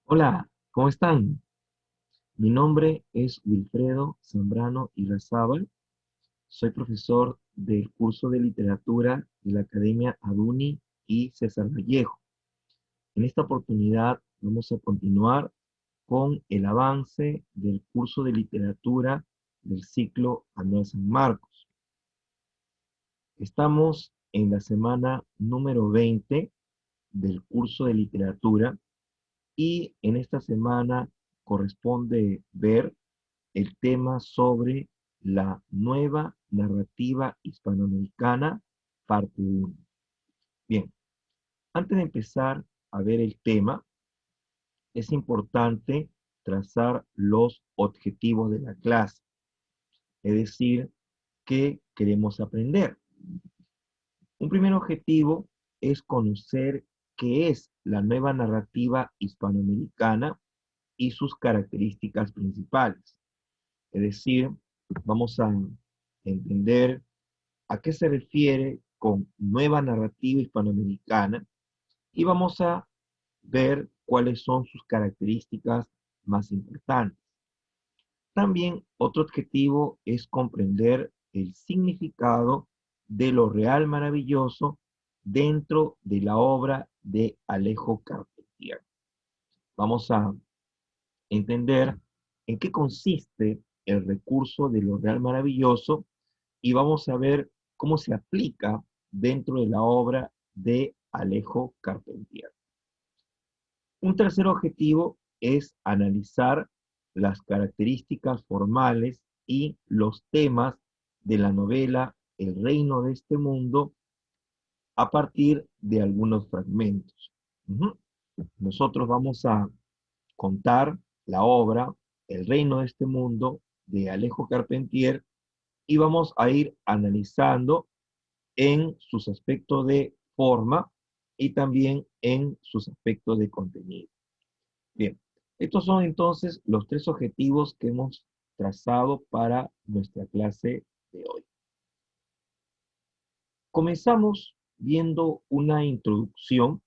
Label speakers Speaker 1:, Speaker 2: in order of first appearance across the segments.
Speaker 1: Hola, ¿cómo están? Mi nombre es Wilfredo Zambrano Irrazábal. Soy profesor del curso de literatura de la Academia Aduni y César Vallejo. En esta oportunidad vamos a continuar con el avance del curso de literatura del ciclo Anual San Marcos. Estamos en la semana número 20 del curso de literatura y en esta semana corresponde ver el tema sobre la nueva narrativa hispanoamericana, parte 1. Bien, antes de empezar a ver el tema, es importante trazar los objetivos de la clase, es decir, qué queremos aprender. Un primer objetivo es conocer qué es la nueva narrativa hispanoamericana y sus características principales. Es decir, vamos a entender a qué se refiere con nueva narrativa hispanoamericana y vamos a ver cuáles son sus características más importantes. También otro objetivo es comprender el significado de lo real maravilloso dentro de la obra de Alejo Carpentier. Vamos a entender en qué consiste el recurso de lo real maravilloso y vamos a ver cómo se aplica dentro de la obra de Alejo Carpentier. Un tercer objetivo es analizar las características formales y los temas de la novela El reino de este mundo a partir de algunos fragmentos. Nosotros vamos a contar la obra El reino de este mundo de Alejo Carpentier y vamos a ir analizando en sus aspectos de forma y también en sus aspectos de contenido. Bien, estos son entonces los tres objetivos que hemos trazado para nuestra clase de hoy. Comenzamos viendo una introducción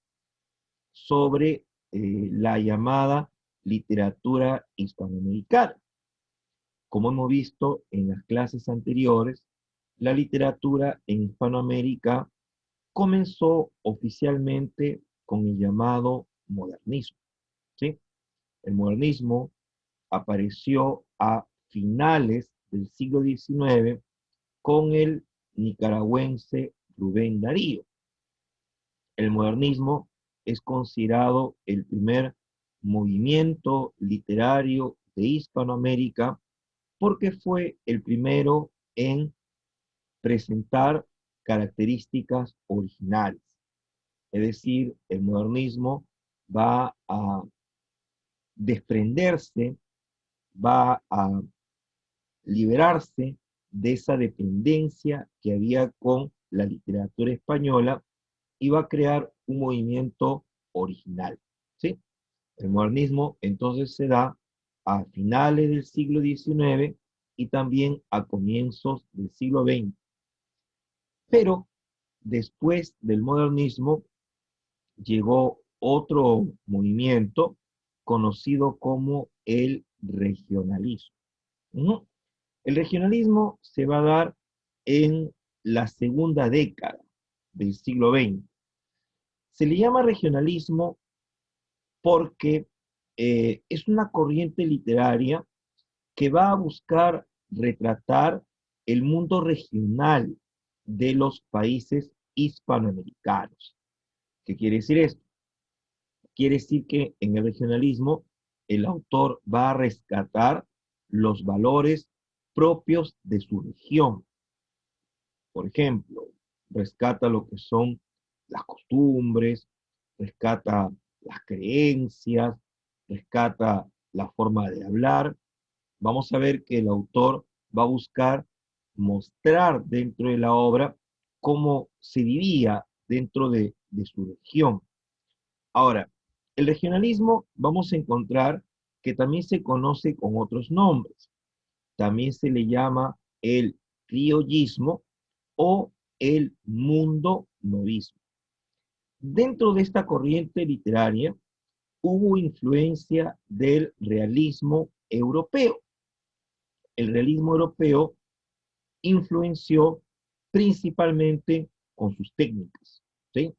Speaker 1: sobre la llamada literatura hispanoamericana. Como hemos visto en las clases anteriores, la literatura en Hispanoamérica comenzó oficialmente con el llamado modernismo, ¿sí? El modernismo apareció a finales del siglo XIX con el nicaragüense Rubén Darío. El modernismo es considerado el primer movimiento literario de Hispanoamérica porque fue el primero en presentar características originales. Es decir, el modernismo va a desprenderse, va a liberarse de esa dependencia que había con la literatura española y va a crear un movimiento original, ¿sí? El modernismo entonces se da a finales del siglo XIX y también a comienzos del siglo XX. Pero después del modernismo llegó otro movimiento conocido como el regionalismo. ¿No? El regionalismo se va a dar en la segunda década del siglo XX. Se le llama regionalismo porque es una corriente literaria que va a buscar retratar el mundo regional de los países hispanoamericanos. ¿Qué quiere decir esto? Quiere decir que en el regionalismo el autor va a rescatar los valores propios de su región. Por ejemplo, rescata lo que son las costumbres, rescata las creencias, rescata la forma de hablar. Vamos a ver que el autor va a buscar mostrar dentro de la obra cómo se vivía dentro de su región. Ahora, el regionalismo vamos a encontrar que también se conoce con otros nombres. También se le llama el criollismo o el mundo novismo. Dentro de esta corriente literaria hubo influencia del realismo europeo. El realismo europeo influenció principalmente con sus técnicas, ¿sí?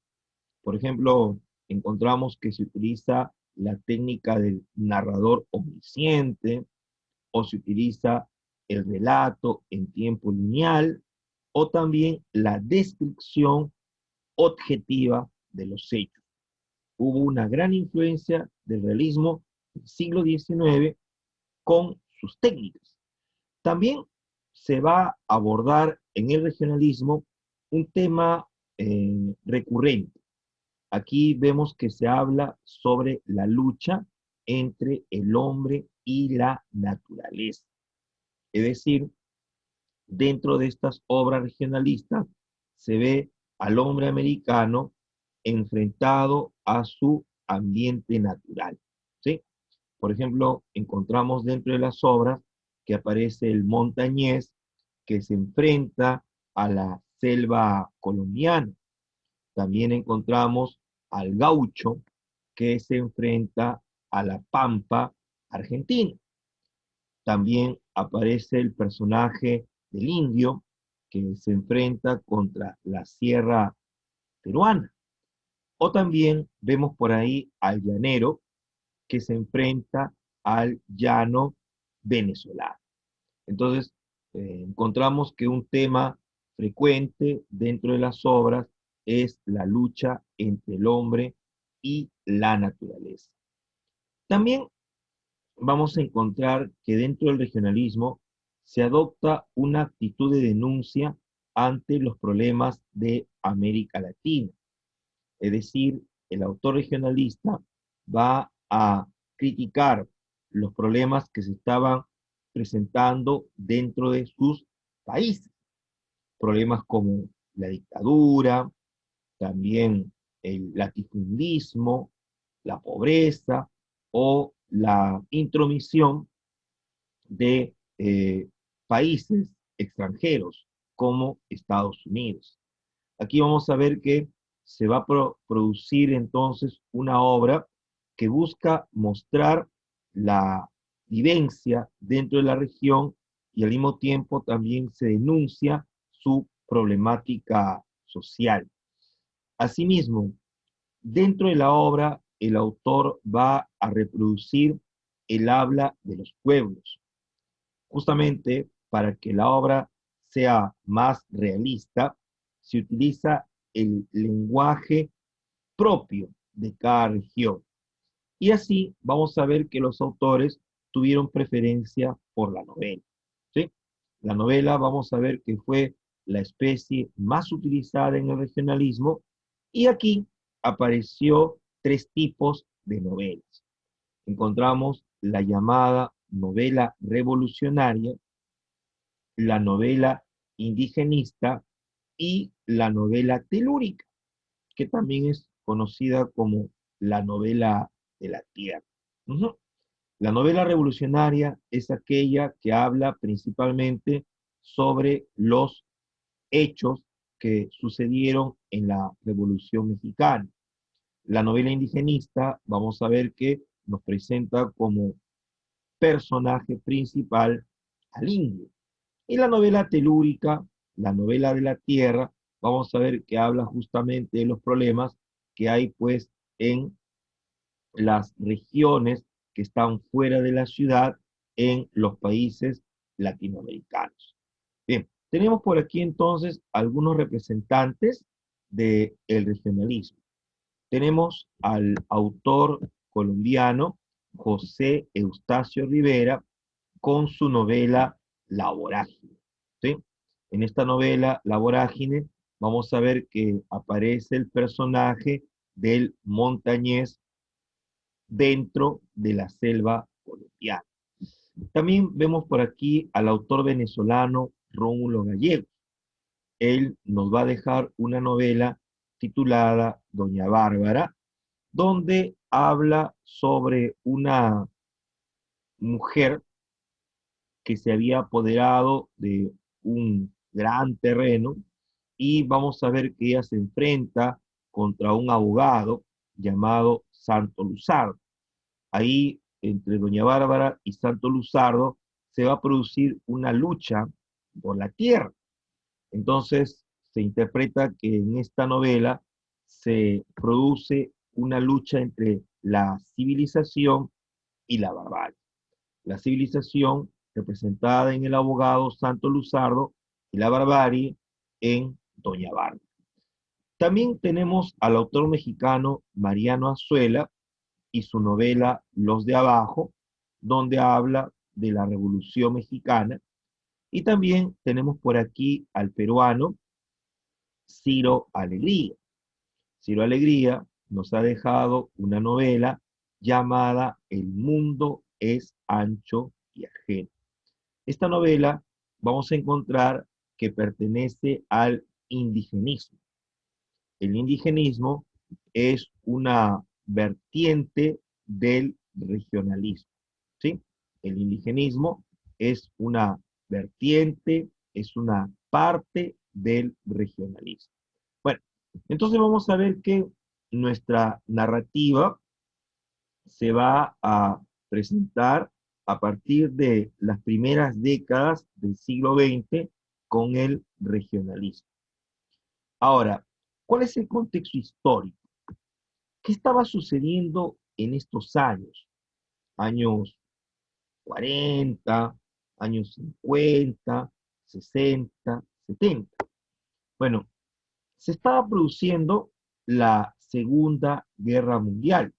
Speaker 1: Por ejemplo, encontramos que se utiliza la técnica del narrador omnisciente, o se utiliza el relato en tiempo lineal, o también la descripción objetiva de los hechos. Hubo una gran influencia del realismo del siglo XIX con sus técnicas. También se va a abordar en el regionalismo un tema recurrente. Aquí vemos que se habla sobre la lucha entre el hombre y la naturaleza. Es decir, dentro de estas obras regionalistas se ve al hombre americano enfrentado a su ambiente natural, ¿sí? Por ejemplo, encontramos dentro de las obras que aparece el montañés que se enfrenta a la selva colombiana. También encontramos al gaucho que se enfrenta a la pampa argentina. También aparece el personaje del indio que se enfrenta contra la sierra peruana. O también vemos por ahí al llanero que se enfrenta al llano venezolano. Entonces, encontramos que un tema frecuente dentro de las obras es la lucha entre el hombre y la naturaleza. También vamos a encontrar que dentro del regionalismo se adopta una actitud de denuncia ante los problemas de América Latina. Es decir, el autor regionalista va a criticar los problemas que se estaban presentando dentro de sus países. Problemas como la dictadura, también el latifundismo, la pobreza o la intromisión de países extranjeros como Estados Unidos. Aquí vamos a ver que se va a producir entonces una obra que busca mostrar la vivencia dentro de la región y al mismo tiempo también se denuncia su problemática social. Asimismo, dentro de la obra, el autor va a reproducir el habla de los pueblos, justamente para que la obra sea más realista, se utiliza el lenguaje propio de cada región. Y así vamos a ver que los autores tuvieron preferencia por la novela, ¿sí? La novela vamos a ver que fue la especie más utilizada en el regionalismo y aquí apareció tres tipos de novelas. Encontramos la llamada novela revolucionaria, la novela indigenista y la novela telúrica, que también es conocida como la novela de la tierra. Ujú. La novela revolucionaria es aquella que habla principalmente sobre los hechos que sucedieron en la Revolución Mexicana. La novela indigenista, vamos a ver que nos presenta como personaje principal al indio. Y la novela telúrica, la novela de la tierra, vamos a ver que habla justamente de los problemas que hay pues en las regiones que están fuera de la ciudad en los países latinoamericanos. Bien, tenemos por aquí entonces algunos representantes del regionalismo. Tenemos al autor colombiano José Eustacio Rivera con su novela La Vorágine, ¿sí? En esta novela, La Vorágine, vamos a ver que aparece el personaje del montañés dentro de la selva colombiana. También vemos por aquí al autor venezolano Rómulo Gallegos. Él nos va a dejar una novela titulada Doña Bárbara, donde habla sobre una mujer que se había apoderado de un gran terreno y vamos a ver que ella se enfrenta contra un abogado llamado Santo Luzardo. Ahí, entre Doña Bárbara y Santo Luzardo, se va a producir una lucha por la tierra. Entonces, se interpreta que en esta novela se produce una lucha entre la civilización y la barbarie. La civilización representada en el abogado Santo Luzardo y la barbarie en Doña Bárbara. También tenemos al autor mexicano Mariano Azuela y su novela Los de Abajo, donde habla de la Revolución Mexicana. Y también tenemos por aquí al peruano Ciro Alegría. Ciro Alegría nos ha dejado una novela llamada El mundo es ancho y ajeno. Esta novela vamos a encontrar que pertenece al indigenismo. El indigenismo es una vertiente del regionalismo, ¿sí? El indigenismo es una vertiente, es una parte del regionalismo. Bueno, entonces vamos a ver que nuestra narrativa se va a presentar a partir de las primeras décadas del siglo XX con el regionalismo. Ahora, ¿cuál es el contexto histórico? ¿Qué estaba sucediendo en estos años? Años 40, años 50, 60, 70. Bueno, se estaba produciendo la Segunda Guerra Mundial,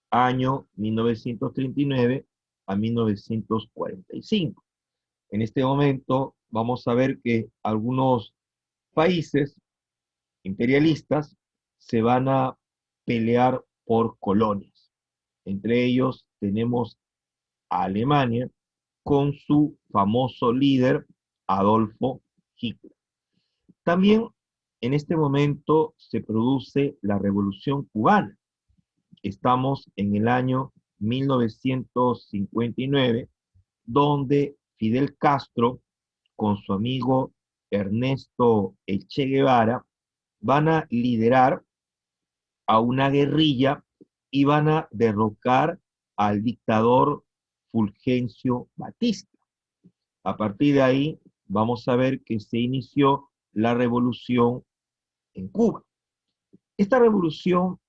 Speaker 1: año 1939 a 1945. En este momento vamos a ver que algunos países imperialistas se van a pelear por colonias. Entre ellos tenemos a Alemania con su famoso líder Adolfo Hitler. También en este momento se produce la Revolución Cubana. Estamos en el año 1959, donde Fidel Castro, con su amigo Ernesto Che Guevara, van a liderar a una guerrilla y van a derrocar al dictador Fulgencio Batista. A partir de ahí, vamos a ver que se inició la revolución en Cuba. Esta revolución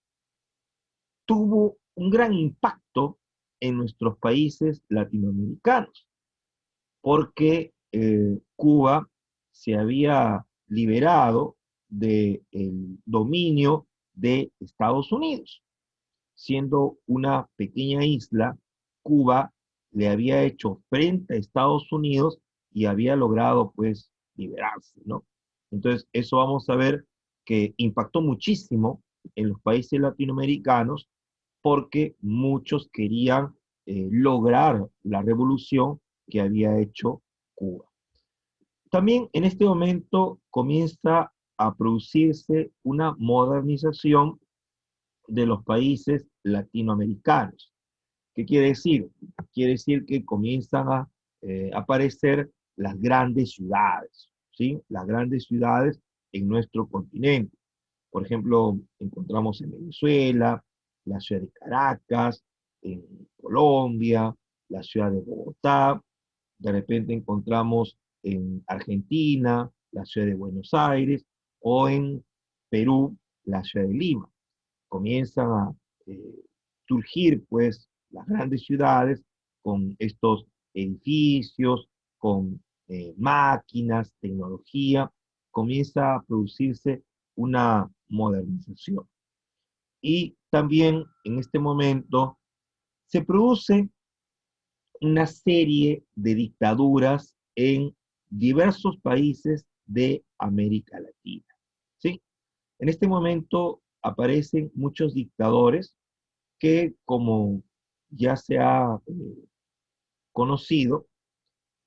Speaker 1: tuvo un gran impacto en nuestros países latinoamericanos, porque Cuba se había liberado del dominio de Estados Unidos. Siendo una pequeña isla, Cuba le había hecho frente a Estados Unidos y había logrado pues liberarse, ¿no? Entonces, eso vamos a ver que impactó muchísimo en los países latinoamericanos porque muchos querían lograr la revolución que había hecho Cuba. También en este momento comienza a producirse una modernización de los países latinoamericanos. ¿Qué quiere decir? Quiere decir que comienzan a aparecer las grandes ciudades, ¿sí? Las grandes ciudades en nuestro continente. Por ejemplo, encontramos en Venezuela, la ciudad de Caracas, en Colombia, la ciudad de Bogotá, de repente encontramos en Argentina, la ciudad de Buenos Aires, o en Perú, la ciudad de Lima. Comienzan a eh, surgir pues las grandes ciudades con estos edificios, con máquinas, tecnología, comienza a producirse una modernización. Y también en este momento se produce una serie de dictaduras en diversos países de América Latina. ¿Sí? En este momento aparecen muchos dictadores que, como ya se ha conocido,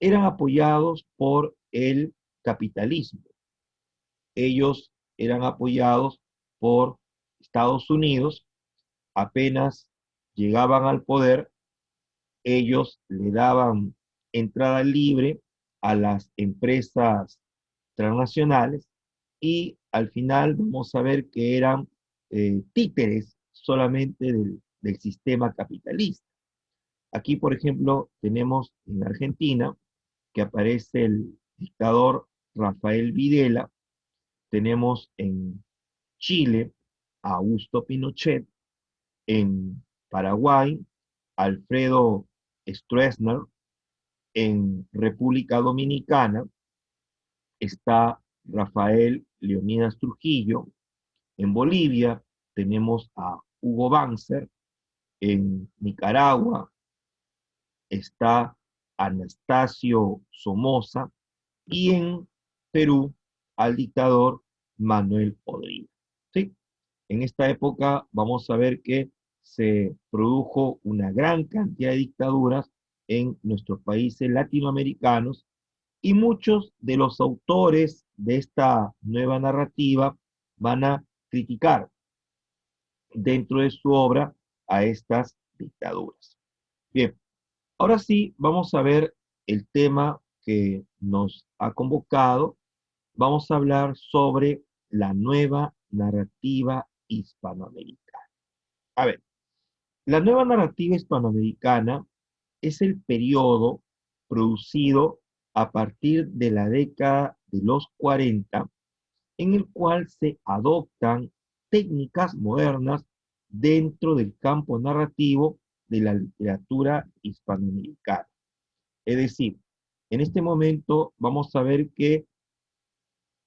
Speaker 1: eran apoyados por el capitalismo. Ellos eran apoyados por Estados Unidos, apenas llegaban al poder, ellos le daban entrada libre a las empresas transnacionales y al final vamos a ver que eran títeres solamente del sistema capitalista. Aquí, por ejemplo, tenemos en Argentina que aparece el dictador Rafael Videla, tenemos en Chile a Augusto Pinochet, en Paraguay Alfredo Stroessner, en República Dominicana está Rafael Leonidas Trujillo, en Bolivia tenemos a Hugo Banzer, en Nicaragua está Anastasio Somoza y en Perú al dictador Manuel Odría. ¿Sí? En esta época vamos a ver que se produjo una gran cantidad de dictaduras en nuestros países latinoamericanos y muchos de los autores de esta nueva narrativa van a criticar dentro de su obra a estas dictaduras. Bien, ahora sí vamos a ver el tema que nos ha convocado. Vamos a hablar sobre la nueva narrativa hispanoamericana. A ver, la nueva narrativa hispanoamericana es el periodo producido a partir de la década de los 40, en el cual se adoptan técnicas modernas dentro del campo narrativo de la literatura hispanoamericana. Es decir, en este momento vamos a ver que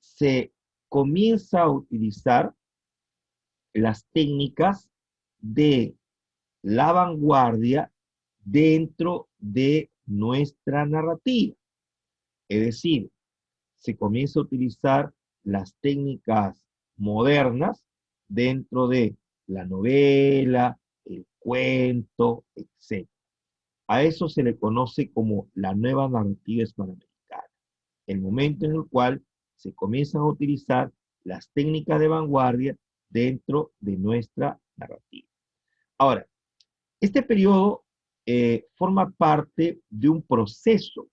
Speaker 1: se comienza a utilizar las técnicas de la vanguardia dentro de nuestra narrativa. Es decir, se comienza a utilizar las técnicas modernas dentro de la novela, el cuento, etc. A eso se le conoce como la nueva narrativa hispanoamericana, el momento en el cual se comienzan a utilizar las técnicas de vanguardia dentro de nuestra narrativa. Ahora, este periodo forma parte de un proceso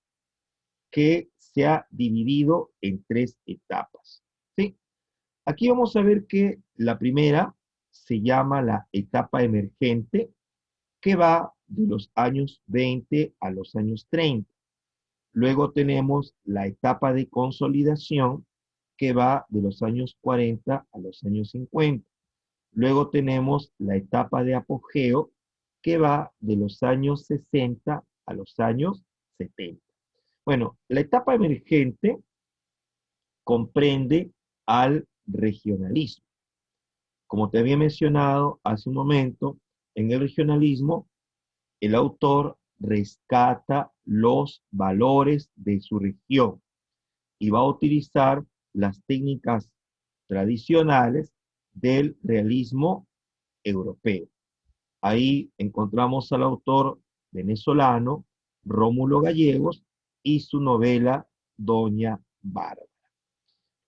Speaker 1: que se ha dividido en tres etapas. ¿Sí? Aquí vamos a ver que la primera se llama la etapa emergente, que va de los años 20 a los años 30. Luego tenemos la etapa de consolidación, que va de los años 40 a los años 50. Luego tenemos la etapa de apogeo, que va de los años 60 a los años 70. Bueno, la etapa emergente comprende al regionalismo. Como te había mencionado hace un momento, en el regionalismo, el autor rescata los valores de su región y va a utilizar las técnicas tradicionales del realismo europeo. Ahí encontramos al autor venezolano Rómulo Gallegos y su novela Doña Bárbara.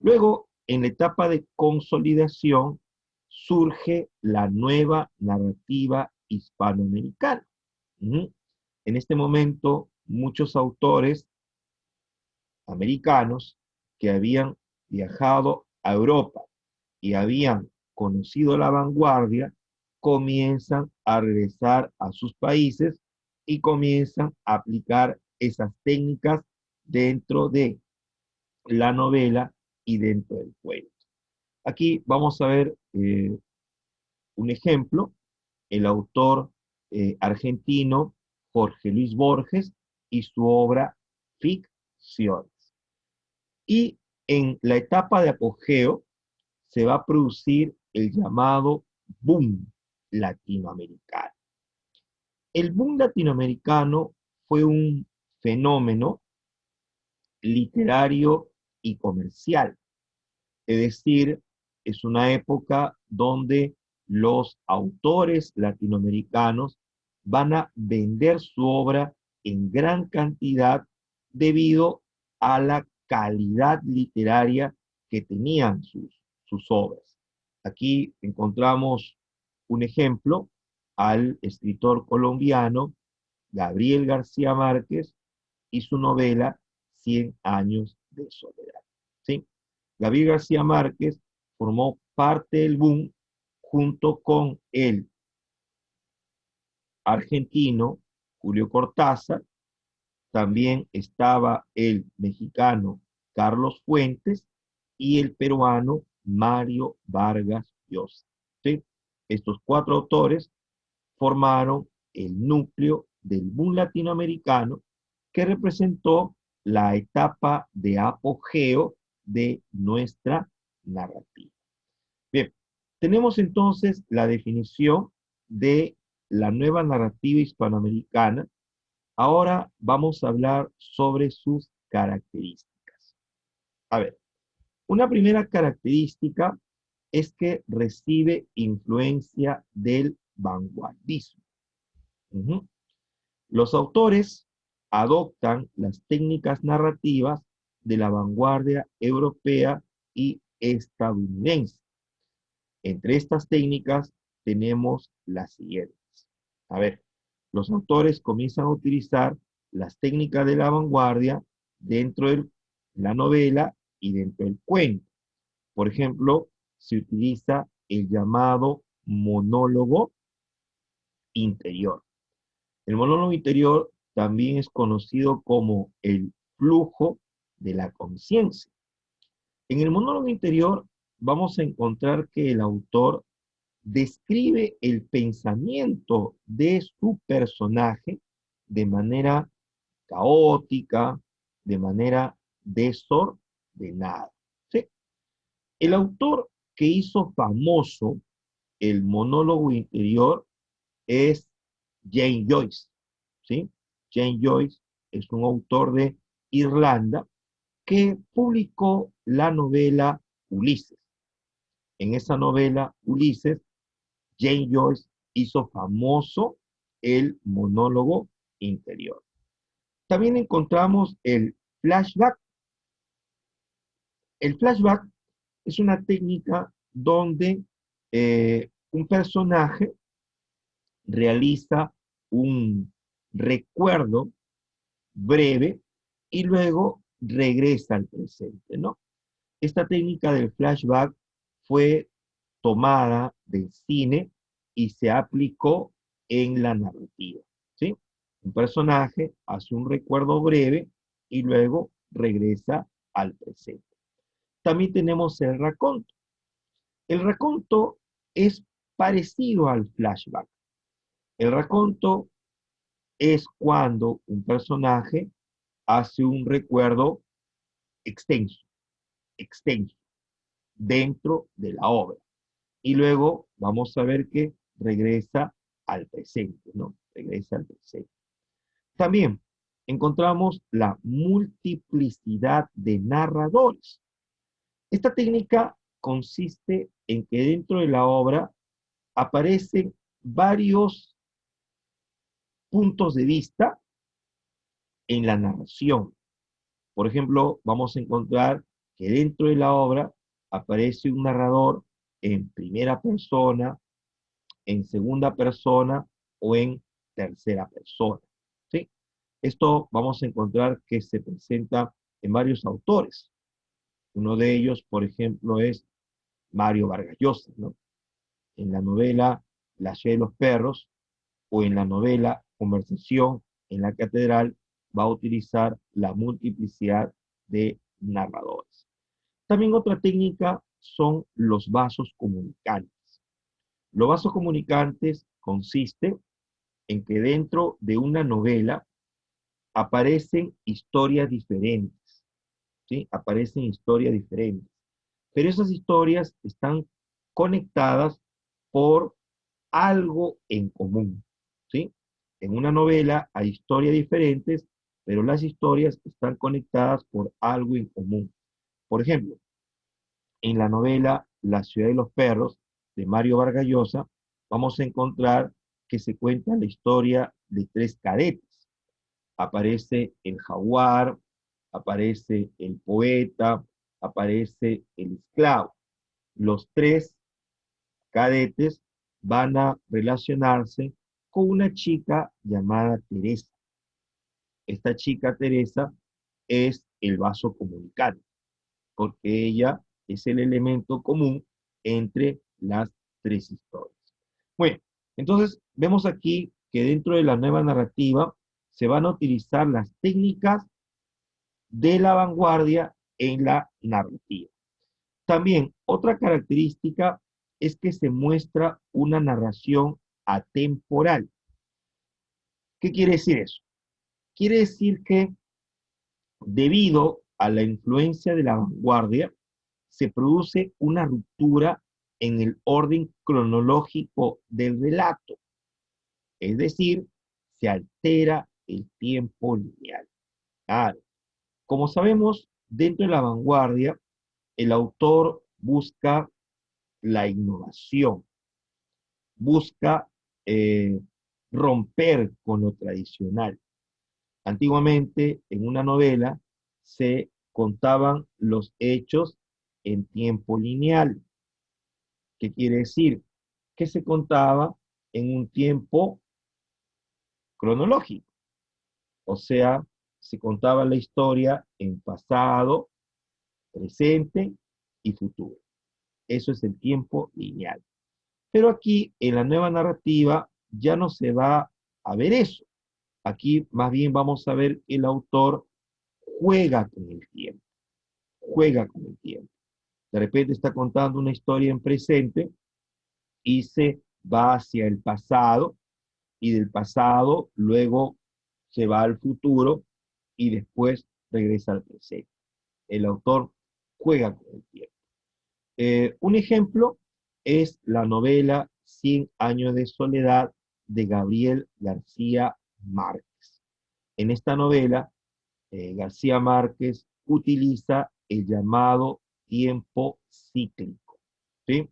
Speaker 1: Luego, en la etapa de consolidación, surge la nueva narrativa hispanoamericana. En este momento, muchos autores americanos que habían viajado a Europa y habían conocido la vanguardia, comienzan a regresar a sus países y comienzan a aplicar esas técnicas dentro de la novela y dentro del cuento. Aquí vamos a ver un ejemplo, el autor argentino Jorge Luis Borges y su obra Ficciones. Y en la etapa de apogeo se va a producir el llamado boom latinoamericano. El boom latinoamericano fue un fenómeno literario y comercial, es decir, es una época donde los autores latinoamericanos van a vender su obra en gran cantidad debido a la calidad literaria que tenían sus obras. Aquí encontramos un ejemplo al escritor colombiano Gabriel García Márquez y su novela Cien años de soledad. ¿Sí? Gabriel García Márquez formó parte del boom junto con el argentino Julio Cortázar, también estaba el mexicano Carlos Fuentes y el peruano Mario Vargas Llosa. ¿Sí? Estos cuatro autores formaron el núcleo del boom latinoamericano que representó la etapa de apogeo de nuestra narrativa. Bien, tenemos entonces la definición de la nueva narrativa hispanoamericana. Ahora vamos a hablar sobre sus características. A ver, una primera característica es que recibe influencia del vanguardismo. Ujú. Los autores adoptan las técnicas narrativas de la vanguardia europea y estadounidense. Entre estas técnicas tenemos las siguientes. A ver, los autores comienzan a utilizar las técnicas de la vanguardia dentro de la novela y dentro del cuento. Por ejemplo, se utiliza el llamado monólogo interior. El monólogo interior también es conocido como el flujo de la conciencia. En el monólogo interior vamos a encontrar que el autor describe el pensamiento de su personaje de manera caótica, de manera desordenada. ¿Sí? El autor que hizo famoso el monólogo interior es James Joyce. ¿Sí? James Joyce es un autor de Irlanda que publicó la novela Ulises. En esa novela, Ulises, James Joyce hizo famoso el monólogo interior. También encontramos el flashback. El flashback es una técnica donde un personaje realiza un recuerdo breve y luego regresa al presente, ¿no? Esta técnica del flashback fue tomada del cine y se aplicó en la narrativa, ¿sí? Un personaje hace un recuerdo breve y luego regresa al presente. También tenemos el raconto. El raconto es parecido al flashback. El raconto es cuando un personaje hace un recuerdo extenso, extenso, dentro de la obra. Y luego vamos a ver que regresa al presente, ¿no? Regresa al presente. También encontramos la multiplicidad de narradores. Esta técnica consiste en que dentro de la obra aparecen varios puntos de vista en la narración. Por ejemplo, vamos a encontrar que dentro de la obra aparece un narrador en primera persona, en segunda persona o en tercera persona. ¿Sí? Esto vamos a encontrar que se presenta en varios autores. Uno de ellos, por ejemplo, es Mario Vargas Llosa, ¿no? En la novela La ciudad de los perros o en la novela Conversación en la catedral va a utilizar la multiplicidad de narradores. También otra técnica son los vasos comunicantes. Los vasos comunicantes consisten en que dentro de una novela aparecen historias diferentes, ¿sí? Aparecen historias diferentes, pero esas historias están conectadas por algo en común, ¿sí? En una novela hay historias diferentes, pero las historias están conectadas por algo en común. Por ejemplo, en la novela La ciudad de los perros de Mario Vargas Llosa, vamos a encontrar que se cuenta la historia de tres cadetes. Aparece el jaguar, aparece el poeta, aparece el esclavo. Los tres cadetes van a relacionarse con una chica llamada Teresa. Esta chica Teresa es el vaso comunicante, porque ella es el elemento común entre las tres historias. Bueno, entonces vemos aquí que dentro de la nueva narrativa se van a utilizar las técnicas de la vanguardia en la narrativa. También otra característica es que se muestra una narración atemporal. ¿Qué quiere decir eso? Quiere decir que debido a la influencia de la vanguardia, se produce una ruptura en el orden cronológico del relato, es decir, se altera el tiempo lineal. Claro, como sabemos, dentro de la vanguardia, el autor busca la innovación, busca eh, romper con lo tradicional. Antiguamente, en una novela, se contaban los hechos en tiempo lineal. ¿Qué quiere decir? Que se contaba en un tiempo cronológico. O sea, se contaba la historia en pasado, presente y futuro. Eso es el tiempo lineal. Pero aquí, en la nueva narrativa, ya no se va a ver eso. Aquí más bien vamos a ver que el autor juega con el tiempo, juega con el tiempo. De repente está contando una historia en presente y se va hacia el pasado y del pasado luego se va al futuro y después regresa al presente. El autor juega con el tiempo. Un ejemplo es la novela Cien años de soledad de Gabriel García Márquez. En esta novela, García Márquez utiliza el llamado tiempo cíclico. ¿Sí?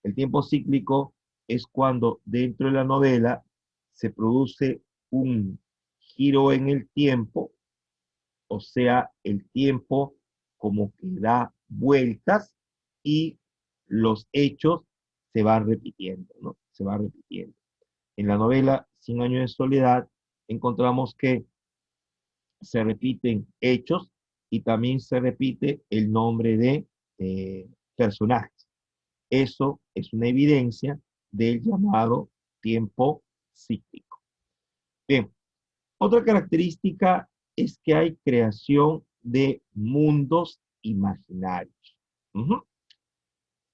Speaker 1: El tiempo cíclico es cuando dentro de la novela se produce un giro en el tiempo, o sea, el tiempo como que da vueltas y los hechos se van repitiendo, ¿no? Se van repitiendo. En la novela Cien años de soledad encontramos que se repiten hechos y también se repite el nombre de personajes. Eso es una evidencia del llamado tiempo cíclico. Bien, otra característica es que hay creación de mundos imaginarios. Ujú.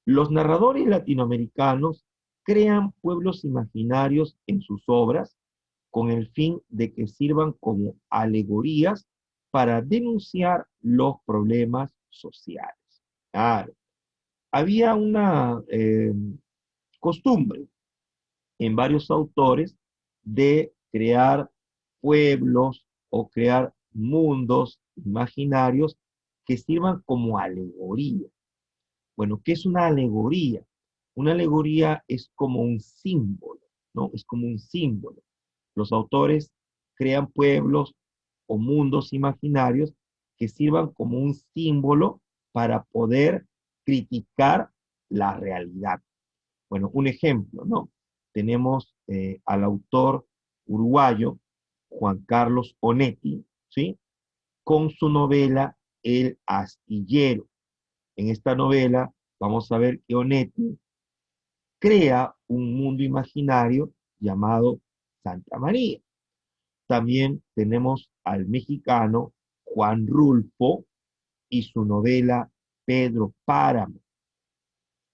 Speaker 1: Los narradores latinoamericanos crean pueblos imaginarios en sus obras con el fin de que sirvan como alegorías para denunciar los problemas sociales. Claro, había una costumbre en varios autores de crear pueblos o crear mundos imaginarios que sirvan como alegoría. Bueno, ¿qué es una alegoría? Una alegoría es como un símbolo, ¿no? Es como un símbolo. Los autores crean pueblos o mundos imaginarios que sirvan como un símbolo para poder criticar la realidad. Bueno, un ejemplo, ¿no? Tenemos al autor uruguayo Juan Carlos Onetti, ¿sí? Con su novela El Astillero. En esta novela vamos a ver que Onetti crea un mundo imaginario llamado Santa María. También tenemos al mexicano Juan Rulfo y su novela Pedro Páramo.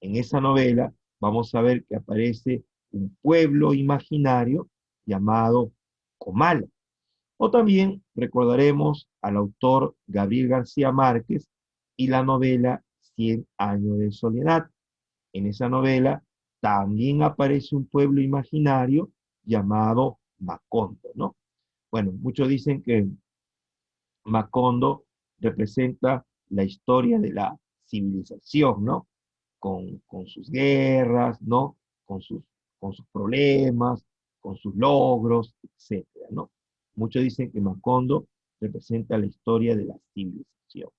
Speaker 1: En esa novela vamos a ver que aparece un pueblo imaginario llamado Comala. O también recordaremos al autor Gabriel García Márquez y la novela Cien años de soledad. En esa novela también aparece un pueblo imaginario llamado Macondo, ¿no? Bueno, muchos dicen que Macondo representa la historia de la civilización, ¿no? Con sus guerras, ¿no? Con con sus problemas, con sus logros, etcétera, ¿no? Muchos dicen que Macondo representa la historia de la civilización.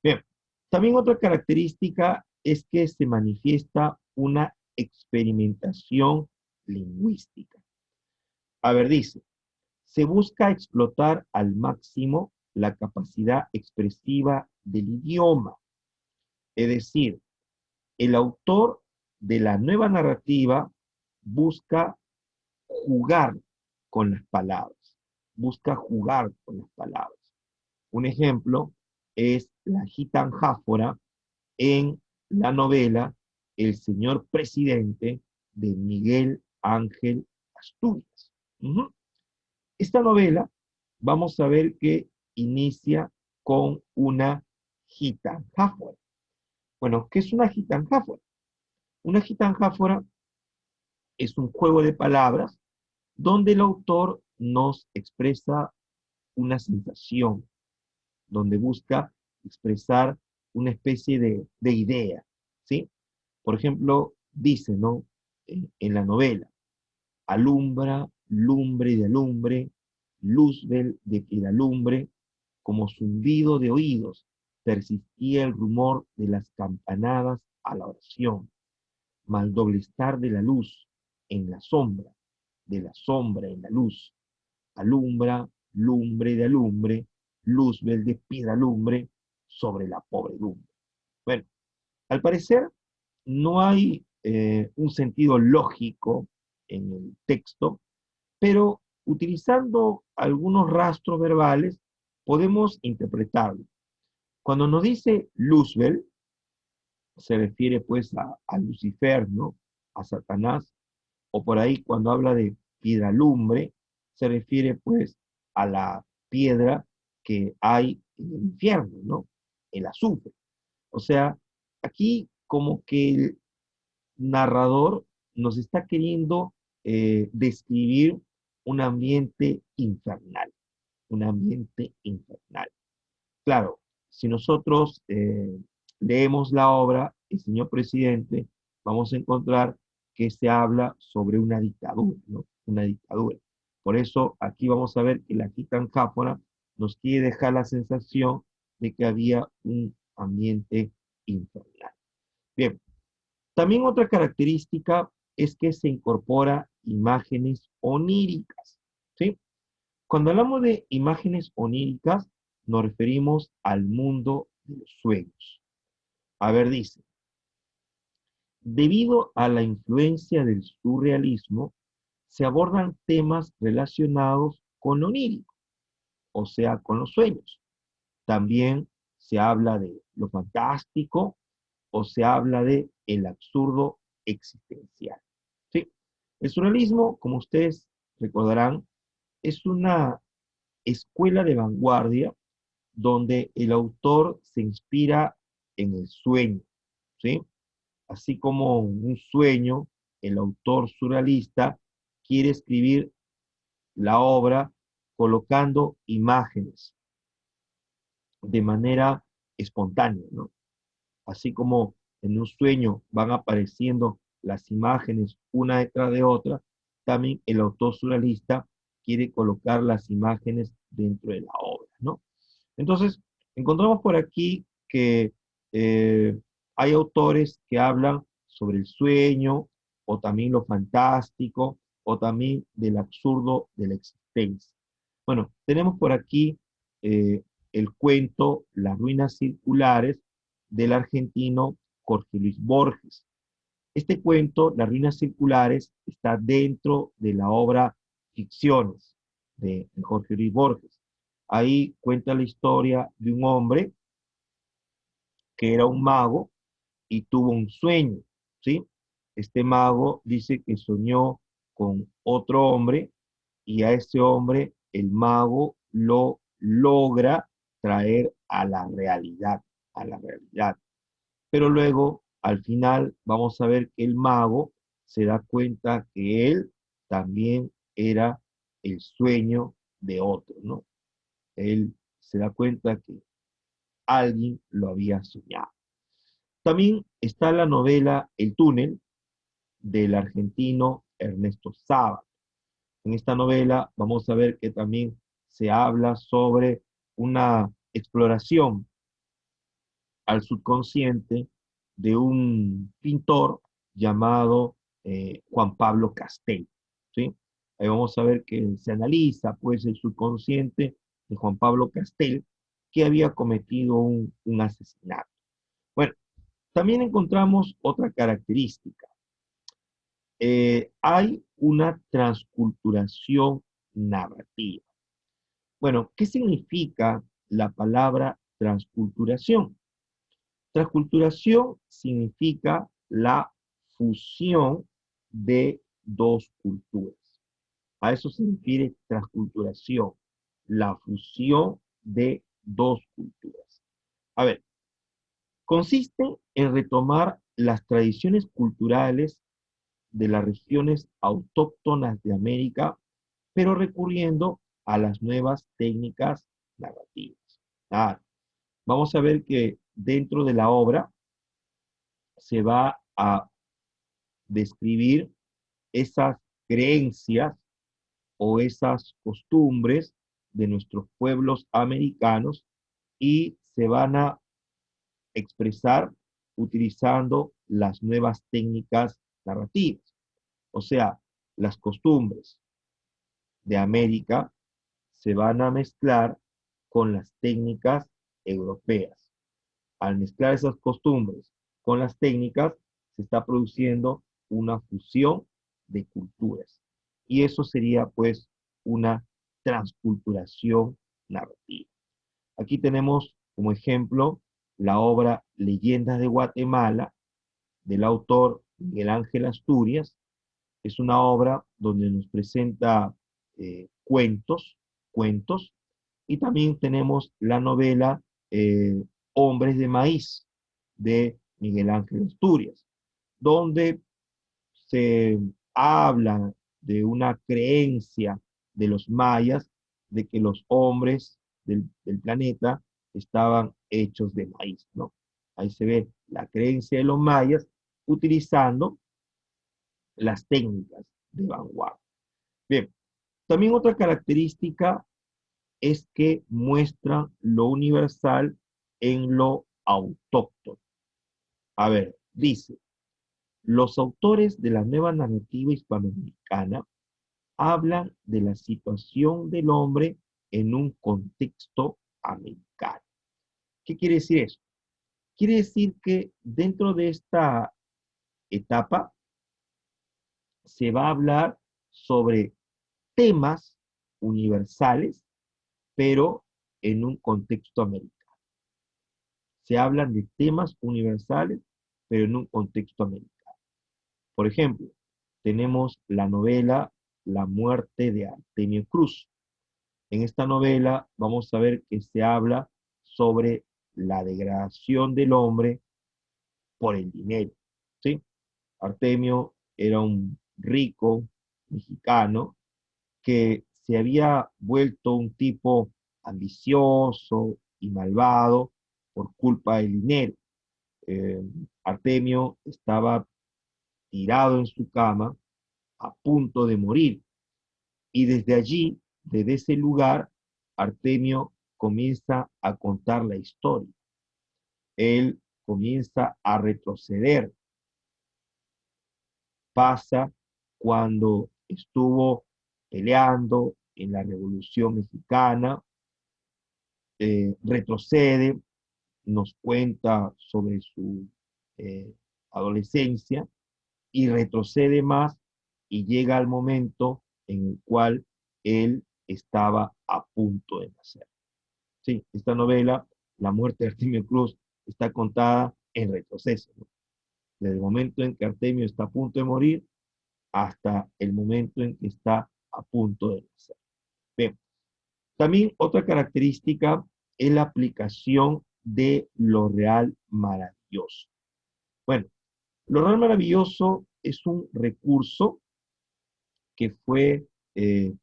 Speaker 1: Bien, también otra característica es que se manifiesta una experimentación lingüística. A ver, dice, se busca explotar al máximo la capacidad expresiva del idioma. Es decir, el autor de la nueva narrativa busca jugar con las palabras, busca jugar con las palabras. Un ejemplo es la gitanjáfora en la novela El señor presidente de Miguel Ángel Asturias. Ujú. Esta novela, vamos a ver que inicia con una gitanjáfora. Bueno, ¿qué es una gitanjáfora? Una gitanjáfora es un juego de palabras donde el autor nos expresa una sensación, donde busca expresar una especie de idea, ¿sí? Por ejemplo, dice, ¿no? En la novela, alumbra, lumbre de alumbre, luzbel de que la lumbre, como zumbido de oídos, persistía el rumor de las campanadas a la oración, mal doble estar de la luz en la sombra, de la sombra en la luz, alumbra, lumbre de alumbre, luzbel de piedra lumbre sobre la pobredumbre. Bueno, al parecer no hay un sentido lógico en el texto, pero utilizando algunos rastros verbales podemos interpretarlo. Cuando nos dice Luzbel, se refiere pues a Lucifer, ¿no? A Satanás, o por ahí cuando habla de piedra lumbre, se refiere pues a la piedra que hay en el infierno, ¿no? El azufre. O sea, aquí como que el narrador nos está queriendo describir un ambiente infernal, un ambiente infernal. Claro, si nosotros leemos la obra El señor presidente, vamos a encontrar que se habla sobre una dictadura, ¿no? Una dictadura. Por eso aquí vamos a ver que la gitanjáfora nos quiere dejar la sensación de que había un ambiente infernal. Bien, también otra característica es que se incorpora imágenes oníricas, ¿sí? Cuando hablamos de imágenes oníricas, nos referimos al mundo de los sueños. A ver, dice, debido a la influencia del surrealismo, se abordan temas relacionados con lo onírico, o sea, con los sueños. También se habla de lo fantástico o se habla de el absurdo existencial. ¿Sí? El surrealismo, como ustedes recordarán, es una escuela de vanguardia donde el autor se inspira en el sueño, ¿sí? Así como un sueño, el autor surrealista quiere escribir la obra colocando imágenes de manera espontánea, ¿no? Así como en un sueño van apareciendo las imágenes una detrás de otra, también el autor surrealista quiere colocar las imágenes dentro de la obra, ¿no? Entonces, encontramos por aquí que hay autores que hablan sobre el sueño, o también lo fantástico, o también del absurdo de la existencia. Bueno, tenemos por aquí eh, el cuento Las ruinas circulares del argentino Jorge Luis Borges. Este cuento, Las ruinas circulares, está dentro de la obra Ficciones de Jorge Luis Borges. Ahí cuenta la historia de un hombre que era un mago y tuvo un sueño, ¿sí? Este mago dice que soñó con otro hombre y a ese hombre el mago lo logra traer a la realidad. Pero luego, al final, vamos a ver que el mago se da cuenta que él también era el sueño de otro, ¿no? Él se da cuenta que alguien lo había soñado. También está la novela El túnel del argentino Ernesto Sábato. En esta novela vamos a ver que también se habla sobre una exploración al subconsciente de un pintor llamado Juan Pablo Castel, ¿sí? Ahí vamos a ver que se analiza pues el subconsciente de Juan Pablo Castel, que había cometido un asesinato. Bueno, también encontramos otra característica. Hay una transculturación narrativa. Bueno, ¿qué significa la palabra transculturación? Transculturación significa la fusión de dos culturas. A eso se refiere transculturación, la fusión de dos culturas. A ver, consiste en retomar las tradiciones culturales de las regiones autóctonas de América, pero recurriendo a las nuevas técnicas narrativas. Ah, vamos a ver que dentro de la obra se va a describir esas creencias o esas costumbres de nuestros pueblos americanos y se van a expresar utilizando las nuevas técnicas narrativas. O sea, las costumbres de América se van a mezclar con las técnicas europeas. Al mezclar esas costumbres con las técnicas, se está produciendo una fusión de culturas. Y eso sería pues una transculturación narrativa. Aquí tenemos como ejemplo la obra Leyendas de Guatemala del autor Miguel Ángel Asturias. Es una obra donde nos presenta cuentos, y también tenemos la novela eh, Hombres de Maíz de Miguel Ángel Asturias, donde se habla de una creencia de los mayas de que los hombres del planeta estaban hechos de maíz, ¿no? Ahí se ve la creencia de los mayas utilizando las técnicas de vanguardia. Bien, también otra característica es que muestra lo universal en lo autóctono. A ver, dice, los autores de la nueva narrativa hispanoamericana hablan de la situación del hombre en un contexto americano. ¿Qué quiere decir eso? Quiere decir que dentro de esta etapa se va a hablar sobre temas universales, pero en un contexto americano. Se hablan de temas universales, pero en un contexto americano. Por ejemplo, tenemos la novela La muerte de Artemio Cruz. En esta novela vamos a ver que se habla sobre la degradación del hombre por el dinero, ¿sí? Artemio era un rico mexicano que se había vuelto un tipo ambicioso y malvado por culpa del dinero. Eh, Artemio estaba tirado en su cama a punto de morir, y desde allí, desde ese lugar, Artemio comienza a contar la historia. Él comienza a retroceder. Pasa cuando estuvo peleando en la Revolución Mexicana, retrocede, nos cuenta sobre su eh, adolescencia y retrocede más y llega al momento en el cual él estaba a punto de nacer. Sí, esta novela, La muerte de Artemio Cruz, está contada en retroceso, ¿no? Desde el momento en que Artemio está a punto de morir hasta el momento en que está a punto de nacer. Bien, también otra característica es la aplicación de lo real maravilloso. Bueno, lo real maravilloso es un recurso que fue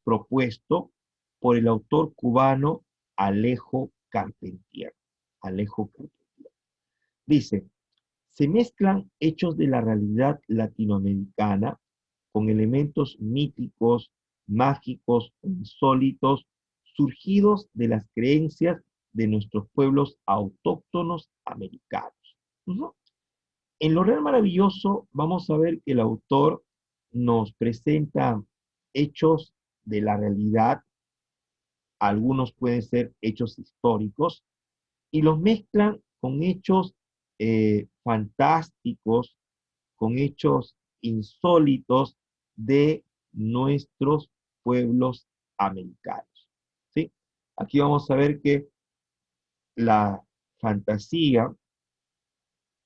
Speaker 1: propuesto por el autor cubano Alejo Carpentier. Alejo Carpentier. Dice, se mezclan hechos de la realidad latinoamericana con elementos míticos, mágicos, insólitos, surgidos de las creencias de nuestros pueblos autóctonos americanos. Uh-huh. En Lo Real Maravilloso vamos a ver que el autor nos presenta hechos de la realidad, algunos pueden ser hechos históricos, y los mezclan con hechos fantásticos, con hechos insólitos de nuestros pueblos americanos. ¿Sí? Aquí vamos a ver que la fantasía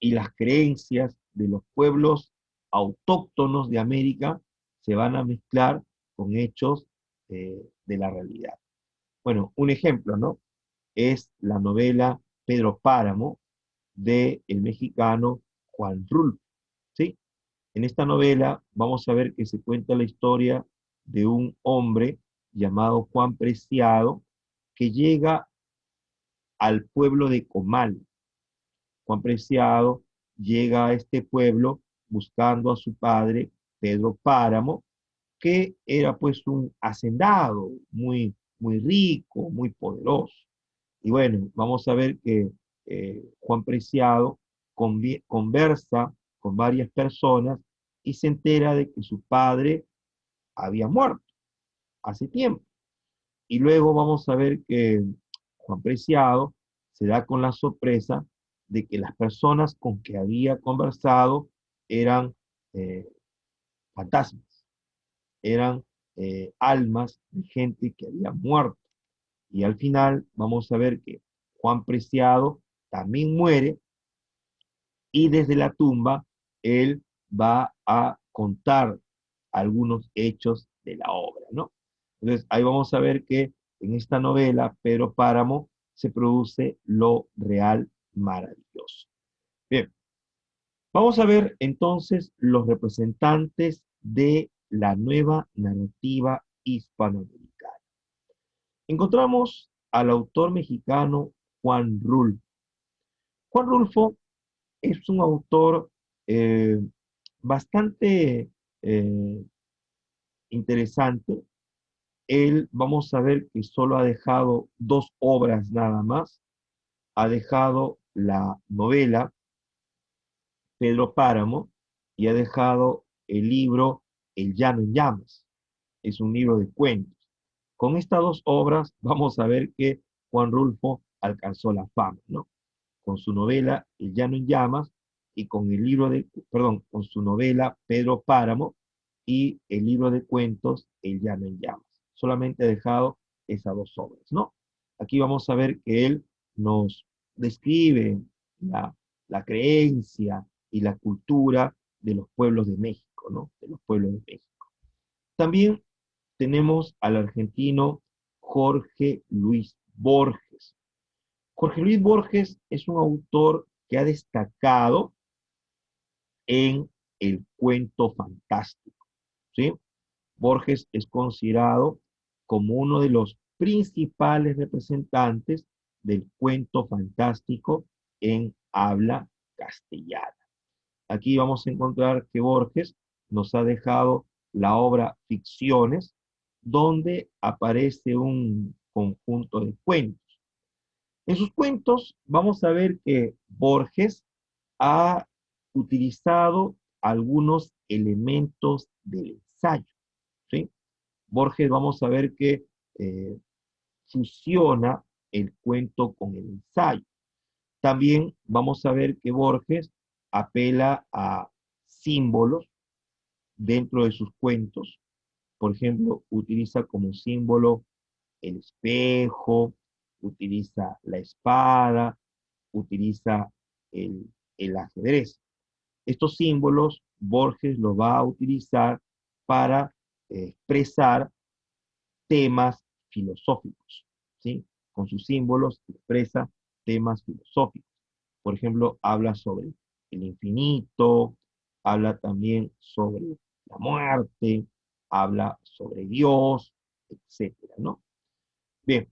Speaker 1: y las creencias de los pueblos autóctonos de América se van a mezclar con hechos de la realidad. Bueno, un ejemplo, ¿no? Es la novela Pedro Páramo de el mexicano Juan Rulfo, ¿sí? En esta novela vamos a ver que se cuenta la historia de un hombre llamado Juan Preciado que llega al pueblo de Comal. Juan Preciado llega a este pueblo buscando a su padre, Pedro Páramo, que era pues un hacendado muy rico, muy poderoso. Y bueno, vamos a ver que Juan Preciado conversa con varias personas y se entera de que su padre había muerto hace tiempo. Y luego vamos a ver que Juan Preciado se da con la sorpresa de que las personas con que había conversado eran eh, fantasmas, eran almas de gente que había muerto. Y al final vamos a ver que Juan Preciado también muere y desde la tumba él va a contar algunos hechos de la obra, ¿no? Entonces ahí vamos a ver que en esta novela, Pedro Páramo, se produce lo real maravilloso. Bien, vamos a ver entonces los representantes de la nueva narrativa hispanoamericana. Encontramos al autor mexicano Juan Rulfo. Juan Rulfo es un autor eh, bastante eh, interesante. Él, vamos a ver que solo ha dejado dos obras nada más. Ha dejado la novela Pedro Páramo y ha dejado el libro El llano en llamas. Es un libro de cuentos. Con estas dos obras vamos a ver que Juan Rulfo alcanzó la fama, ¿no? Con su novela El llano en llamas y con el libro de, perdón, con su novela Pedro Páramo y el libro de cuentos El llano en llamas. Solamente ha dejado esas dos obras, ¿no? Aquí vamos a ver que él nos describe la, la creencia y la cultura de los pueblos de México, ¿no? De los pueblos de México. También tenemos al argentino Jorge Luis Borges. Jorge Luis Borges es un autor que ha destacado en el cuento fantástico, ¿sí? Borges es considerado como uno de los principales representantes del cuento fantástico en habla castellana. Aquí vamos a encontrar que Borges nos ha dejado la obra Ficciones, donde aparece un conjunto de cuentos. En sus cuentos vamos a ver que Borges ha utilizado algunos elementos del ensayo, ¿sí? Borges vamos a ver que eh, fusiona el cuento con el ensayo. También vamos a ver que Borges apela a símbolos dentro de sus cuentos. Por ejemplo, utiliza como símbolo el espejo, utiliza la espada, utiliza el, el ajedrez. Estos símbolos Borges los va a utilizar para expresar temas filosóficos, ¿sí? Con sus símbolos expresa temas filosóficos. Por ejemplo, habla sobre el infinito, habla también sobre la muerte, habla sobre Dios, etcétera, ¿no? Bien,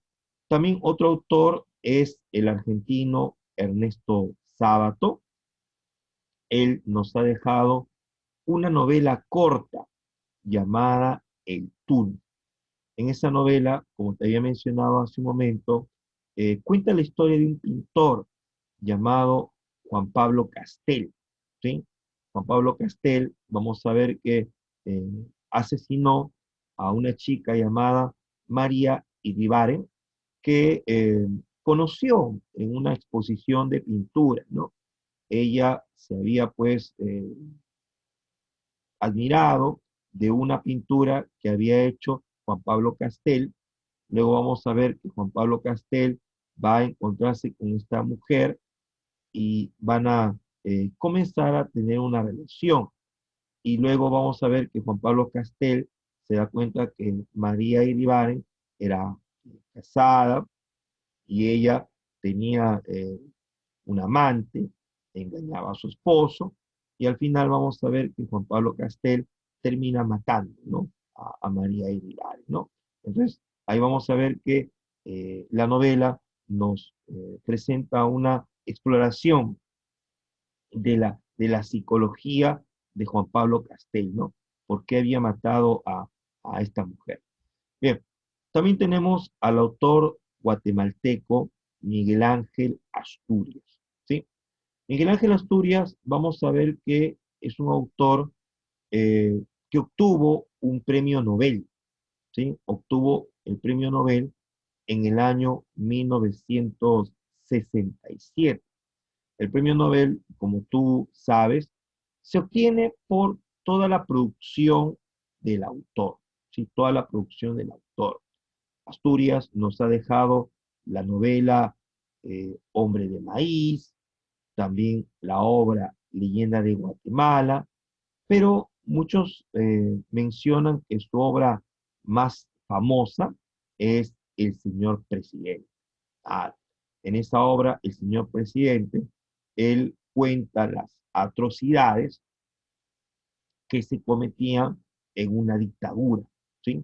Speaker 1: también otro autor es el argentino Ernesto Sábato. Él nos ha dejado una novela corta llamada El Túnel. En esa novela, como te había mencionado hace un momento, cuenta la historia de un pintor llamado Juan Pablo Castel, ¿sí? Juan Pablo Castel, vamos a ver que eh, asesinó a una chica llamada María Iribarren, que conoció en una exposición de pintura, ¿no? Ella se había pues admirado de una pintura que había hecho Juan Pablo Castel. Luego vamos a ver que Juan Pablo Castel va a encontrarse con esta mujer y van a comenzar a tener una relación. Y luego vamos a ver que Juan Pablo Castel se da cuenta que María Iribarren era casada y ella tenía un amante, engañaba a su esposo, y al final vamos a ver que Juan Pablo Castel termina matando, ¿no? A María Iribarren, ¿no? Entonces, ahí vamos a ver que la novela nos presenta una exploración de la psicología de Juan Pablo Castel, ¿no? ¿Por qué había matado a esta mujer? Bien, también tenemos al autor guatemalteco Miguel Ángel Asturias, ¿sí? Miguel Ángel Asturias, vamos a ver que es un autor que obtuvo un premio Nobel, ¿sí? Obtuvo el premio Nobel en el año 1967. El premio Nobel, como tú sabes, se obtiene por toda la producción del autor, ¿sí? Toda la producción del autor. Asturias nos ha dejado la novela Hombre de Maíz, también la obra Leyenda de Guatemala, pero muchos mencionan que su obra más famosa es El Señor Presidente. Ah, en esa obra, El Señor Presidente, él cuenta las atrocidades que se cometían en una dictadura, ¿sí?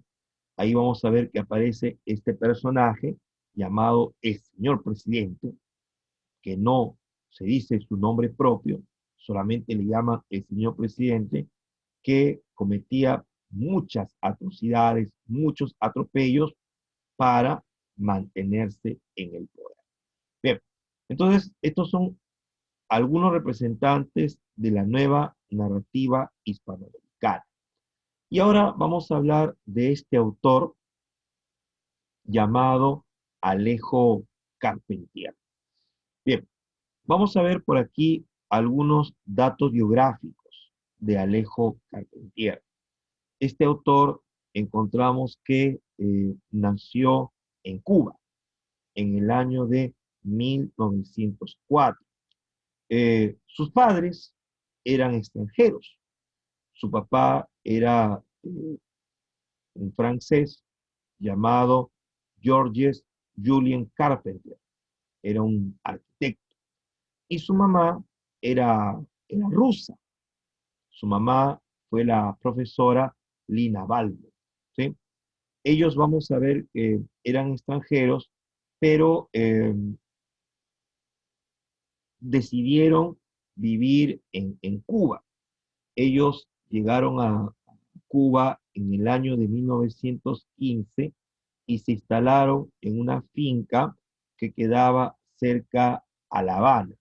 Speaker 1: Ahí vamos a ver que aparece este personaje llamado el Señor Presidente, que no se dice su nombre propio, solamente le llaman el Señor Presidente, que cometía muchas atrocidades, muchos atropellos para mantenerse en el poder. Bien, entonces estos son algunos representantes de la nueva narrativa hispanoamericana. Y ahora vamos a hablar de este autor llamado Alejo Carpentier. Bien, vamos a ver por aquí algunos datos biográficos de Alejo Carpentier. Este autor encontramos que nació en Cuba en el año de 1904. Sus padres eran extranjeros. Su papá era un francés llamado Georges Julien Carpentier. Era un arquitecto. Y su mamá era rusa. Su mamá fue la profesora Lina Balbo, ¿sí? Ellos vamos a ver que eran extranjeros, pero decidieron vivir en Cuba. Ellos llegaron a Cuba en el año de 1915 y se instalaron en una finca que quedaba cerca a La Habana,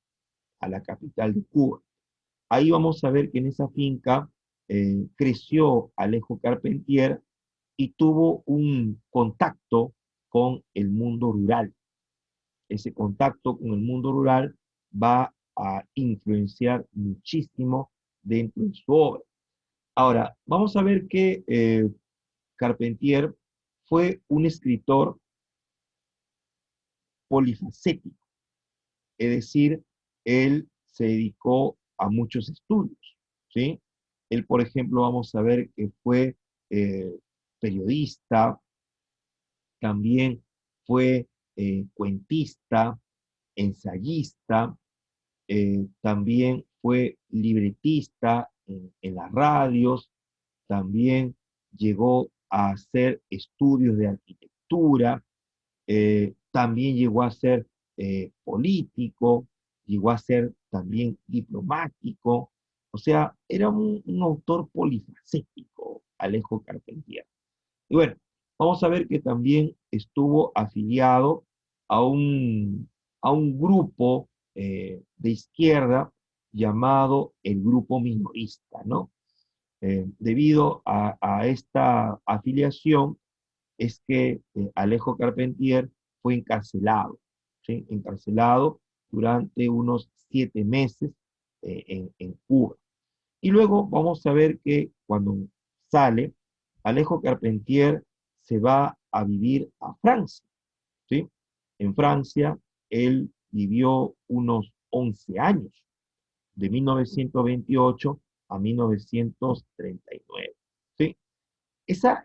Speaker 1: a la capital de Cuba. Ahí vamos a ver que en esa finca creció Alejo Carpentier y tuvo un contacto con el mundo rural. Ese contacto con el mundo rural va a influenciar muchísimo dentro de su obra. Ahora, vamos a ver que Carpentier fue un escritor polifacético, es decir, él se dedicó a muchos estudios, ¿sí? Él, por ejemplo, vamos a ver que fue eh, periodista, también fue cuentista, ensayista, también fue libretista en las radios, también llegó a hacer estudios de arquitectura, también llegó a ser político, llegó a ser también diplomático, o sea, era un autor polifacético, Alejo Carpentier. Y bueno, vamos a ver que también estuvo afiliado a un grupo de izquierda llamado el Grupo Minorista, ¿no? Debido a esta afiliación es que Alejo Carpentier fue encarcelado, ¿sí? Encarcelado durante unos 7 meses en Cuba. Y luego vamos a ver que cuando sale, Alejo Carpentier se va a vivir a Francia, ¿sí? En Francia, él vivió unos 11 años, de 1928 a 1939, ¿sí? Esa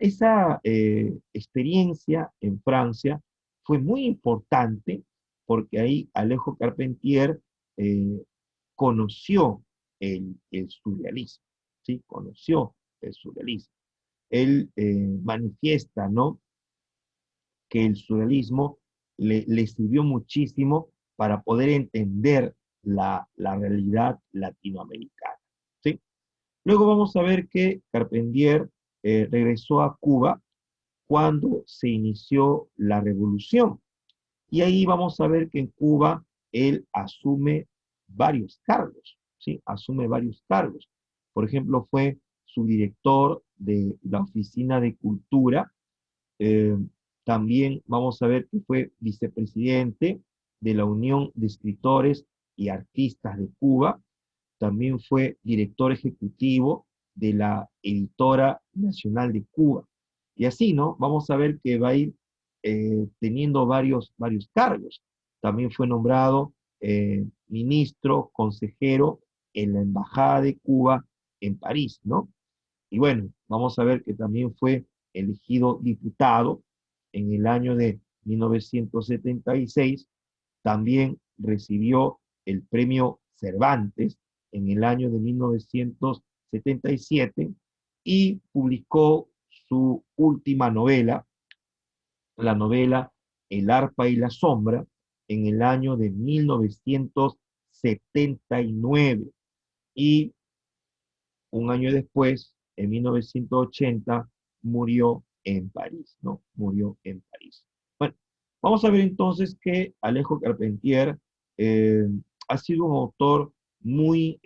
Speaker 1: experiencia en Francia fue muy importante porque ahí Alejo Carpentier eh, conoció el surrealismo, ¿sí? Conoció el surrealismo. Él manifiesta, ¿no?, que el surrealismo le sirvió muchísimo para poder entender la realidad latinoamericana, ¿sí? Luego vamos a ver que Carpentier regresó a Cuba cuando se inició la revolución. Y ahí vamos a ver que en Cuba él asume varios cargos, ¿sí? Asume varios cargos. Por ejemplo, fue subdirector de la Oficina de Cultura. eh, También vamos a ver que fue vicepresidente de la Unión de Escritores y Artistas de Cuba. También fue director ejecutivo de la Editora Nacional de Cuba. Y así, ¿no? Vamos a ver que va a ir teniendo varios cargos. También fue nombrado ministro, consejero en la Embajada de Cuba en París, ¿no? Y bueno, vamos a ver que también fue elegido diputado en el año de 1976. También recibió el premio Cervantes en el año de 1977 y publicó su última novela, la novela El arpa y la sombra, en el año de 1979. Y un año después, en 1980, murió en París, ¿no? Murió en París. Bueno, vamos a ver entonces que Alejo Carpentier eh, ha sido un autor muy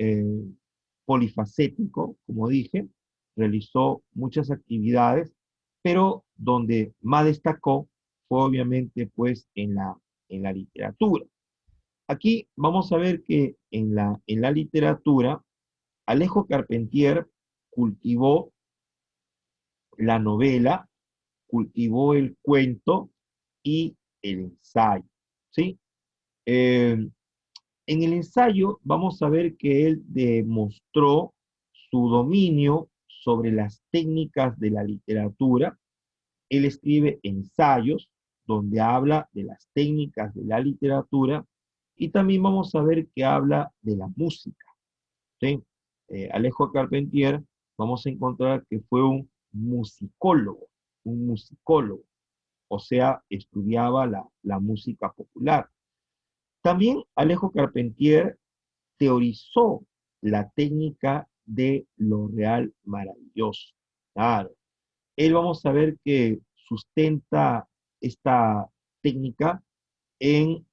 Speaker 1: polifacético, como dije, realizó muchas actividades, pero donde más destacó fue obviamente pues en la literatura. Aquí vamos a ver que en la literatura, Alejo Carpentier cultivó la novela, cultivó el cuento y el ensayo, ¿sí? Eh, en el ensayo vamos a ver que él demostró su dominio sobre las técnicas de la literatura. Él escribe ensayos donde habla de las técnicas de la literatura y también vamos a ver que habla de la música, ¿sí? Alejo Carpentier, vamos a encontrar que fue un musicólogo, o sea, estudiaba la música popular. También Alejo Carpentier teorizó la técnica de lo real maravilloso. Claro, él vamos a ver que sustenta esta técnica en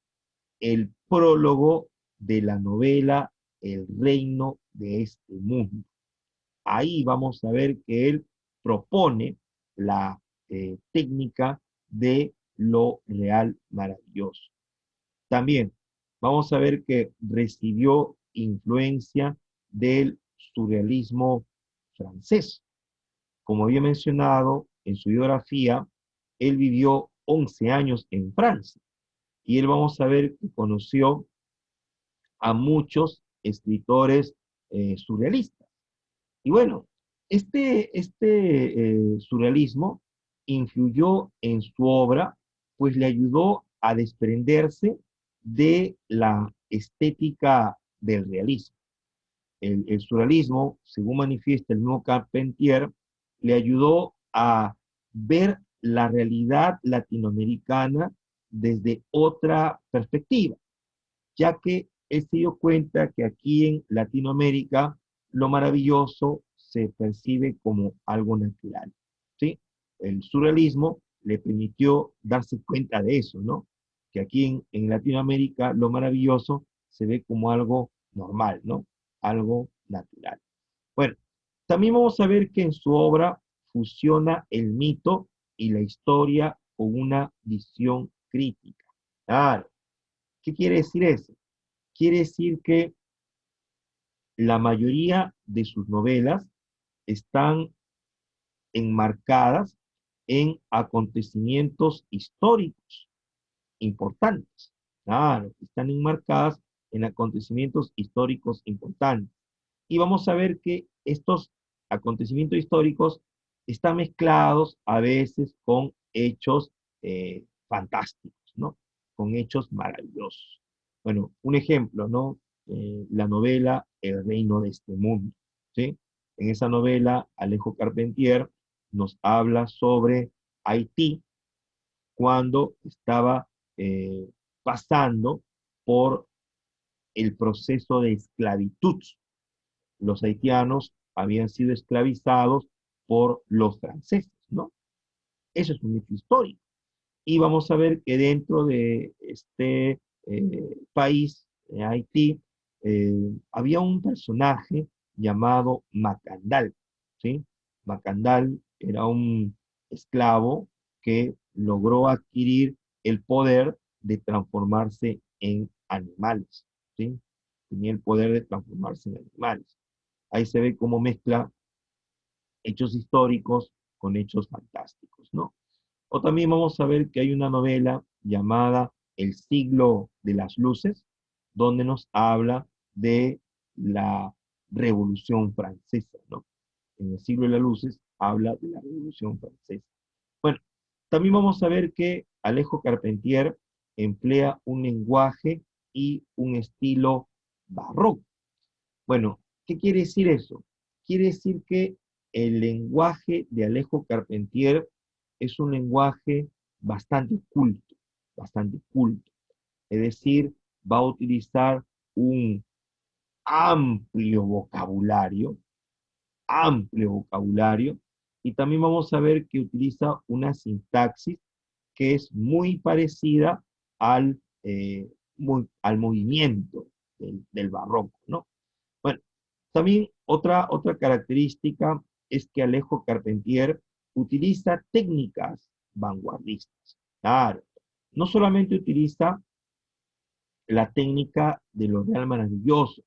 Speaker 1: el prólogo de la novela El reino de este mundo. Ahí vamos a ver que él propone la técnica de lo real maravilloso. También vamos a ver que recibió influencia del surrealismo francés. Como había mencionado en su biografía, él vivió 11 años en Francia y él vamos a ver que conoció a muchos escritores surrealistas. Y bueno, este surrealismo influyó en su obra, pues le ayudó a desprenderse de la estética del realismo. El surrealismo, según manifiesta el mismo Carpentier, le ayudó a ver la realidad latinoamericana desde otra perspectiva, ya que él se dio cuenta que aquí en Latinoamérica lo maravilloso se percibe como algo natural, ¿sí? El surrealismo le permitió darse cuenta de eso, ¿no? Que aquí en Latinoamérica lo maravilloso se ve como algo normal, ¿no? Algo natural. Bueno, también vamos a ver que en su obra fusiona el mito y la historia con una visión crítica. Claro, ¿qué quiere decir eso? Quiere decir que la mayoría de sus novelas están enmarcadas en acontecimientos históricos importantes. Claro, están enmarcadas en acontecimientos históricos importantes. Y vamos a ver que estos acontecimientos históricos están mezclados a veces con hechos fantásticos, ¿no? Con hechos maravillosos. Bueno, un ejemplo, ¿no? La novela El reino de este mundo, ¿sí? En esa novela, Alejo Carpentier nos habla sobre Haití cuando estaba eh, pasando por el proceso de esclavitud. Los haitianos habían sido esclavizados por los franceses, ¿no? Eso es un hecho histórico. Y vamos a ver que dentro de este país, Haití, había un personaje llamado Macandal, ¿sí? Macandal era un esclavo que logró adquirir el poder de transformarse en animales, ¿sí? Tenía el poder de transformarse en animales. Ahí se ve cómo mezcla hechos históricos con hechos fantásticos, ¿no? O también vamos a ver que hay una novela llamada El siglo de las luces, donde nos habla de la Revolución Francesa, ¿no? En el siglo de las luces habla de la Revolución Francesa. Bueno, también vamos a ver que Alejo Carpentier emplea un lenguaje y un estilo barroco. Bueno, ¿qué quiere decir eso? Quiere decir que el lenguaje de Alejo Carpentier es un lenguaje bastante culto, bastante culto. Es decir, va a utilizar un amplio vocabulario, amplio vocabulario, y también vamos a ver que utiliza una sintaxis que es muy parecida al, al movimiento del barroco, ¿no? Bueno, también otra característica es que Alejo Carpentier utiliza técnicas vanguardistas. Claro, no solamente utiliza la técnica de lo real maravilloso,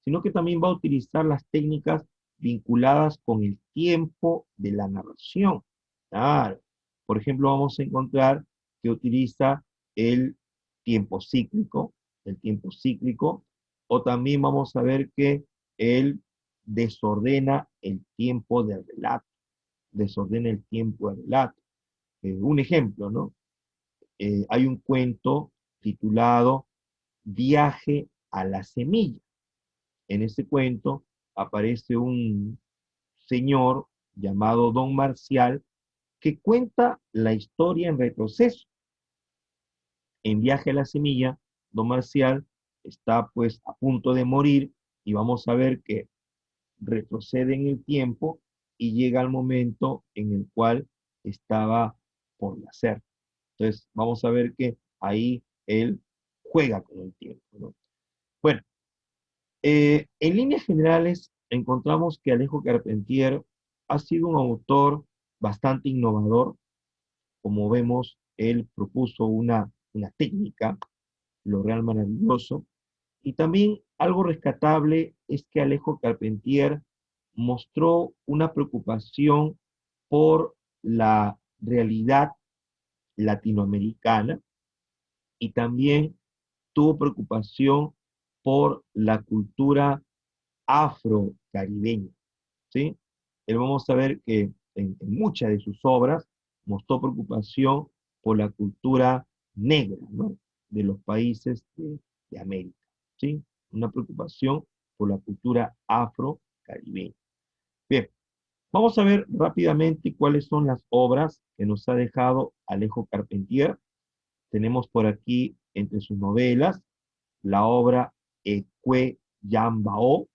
Speaker 1: sino que también va a utilizar las técnicas vinculadas con el tiempo de la narración. Claro, por ejemplo, vamos a encontrar que utiliza el tiempo cíclico, el tiempo cíclico, o también vamos a ver que él desordena el tiempo del relato, desordena el tiempo del relato. Un ejemplo, ¿no? Hay un cuento titulado Viaje a la semilla. En ese cuento aparece un señor llamado Don Marcial que cuenta la historia en retroceso. En Viaje a la semilla, Don Marcial está pues a punto de morir y vamos a ver que retrocede en el tiempo y llega al momento en el cual estaba por nacer. Entonces vamos a ver que ahí él juega con el tiempo, ¿no? Bueno, en líneas generales, encontramos que Alejo Carpentier ha sido un autor bastante innovador. Como vemos, él propuso una técnica, lo real maravilloso. Y también algo rescatable es que Alejo Carpentier mostró una preocupación por la realidad latinoamericana y también tuvo preocupación por la cultura afro-caribeña, ¿sí? Vamos a ver que en muchas de sus obras mostró preocupación por la cultura negra, ¿no? De los países de América, ¿sí? Una preocupación por la cultura afro-caribeña. Bien, vamos a ver rápidamente cuáles son las obras que nos ha dejado Alejo Carpentier. Tenemos por aquí entre sus novelas la obra Ekwe Yambao,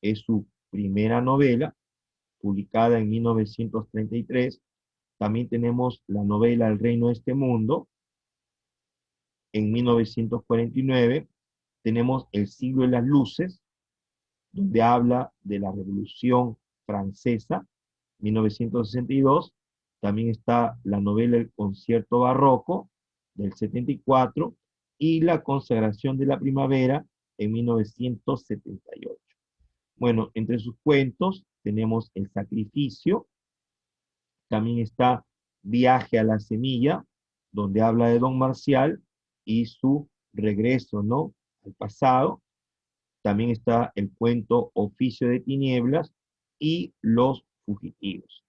Speaker 1: es su primera novela, publicada en 1933. También tenemos la novela El reino de este mundo, en 1949. Tenemos El siglo de las luces, donde habla de la Revolución Francesa, 1962. También está la novela El concierto barroco, del 74, y La consagración de la primavera, en 1978. Bueno, entre sus cuentos tenemos El sacrificio, también está Viaje a la Semilla, donde habla de Don Marcial y su regreso, ¿no?, al pasado. También está el cuento Oficio de Tinieblas y Los Fugitivos.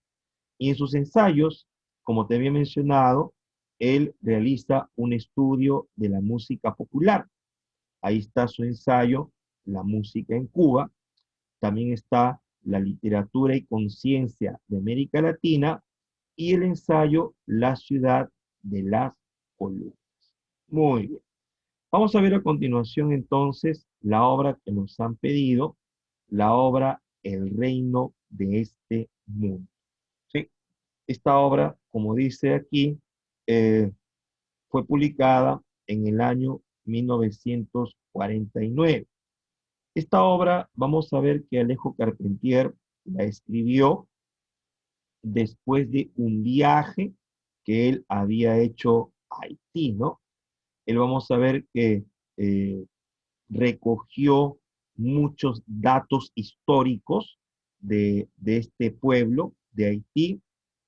Speaker 1: Y en sus ensayos, como te había mencionado, él realiza un estudio de la música popular. Ahí está su ensayo, La música en Cuba. También está La literatura y conciencia de América Latina y el ensayo La ciudad de las columnas. Muy bien. Vamos a ver a continuación entonces la obra que nos han pedido, la obra El reino de este mundo. ¿Sí? Esta obra, como dice aquí, eh, fue publicada en el año 1949. Esta obra, vamos a ver que Alejo Carpentier la escribió después de un viaje que él había hecho a Haití, ¿no? Él vamos a ver que eh, recogió muchos datos históricos de este pueblo de Haití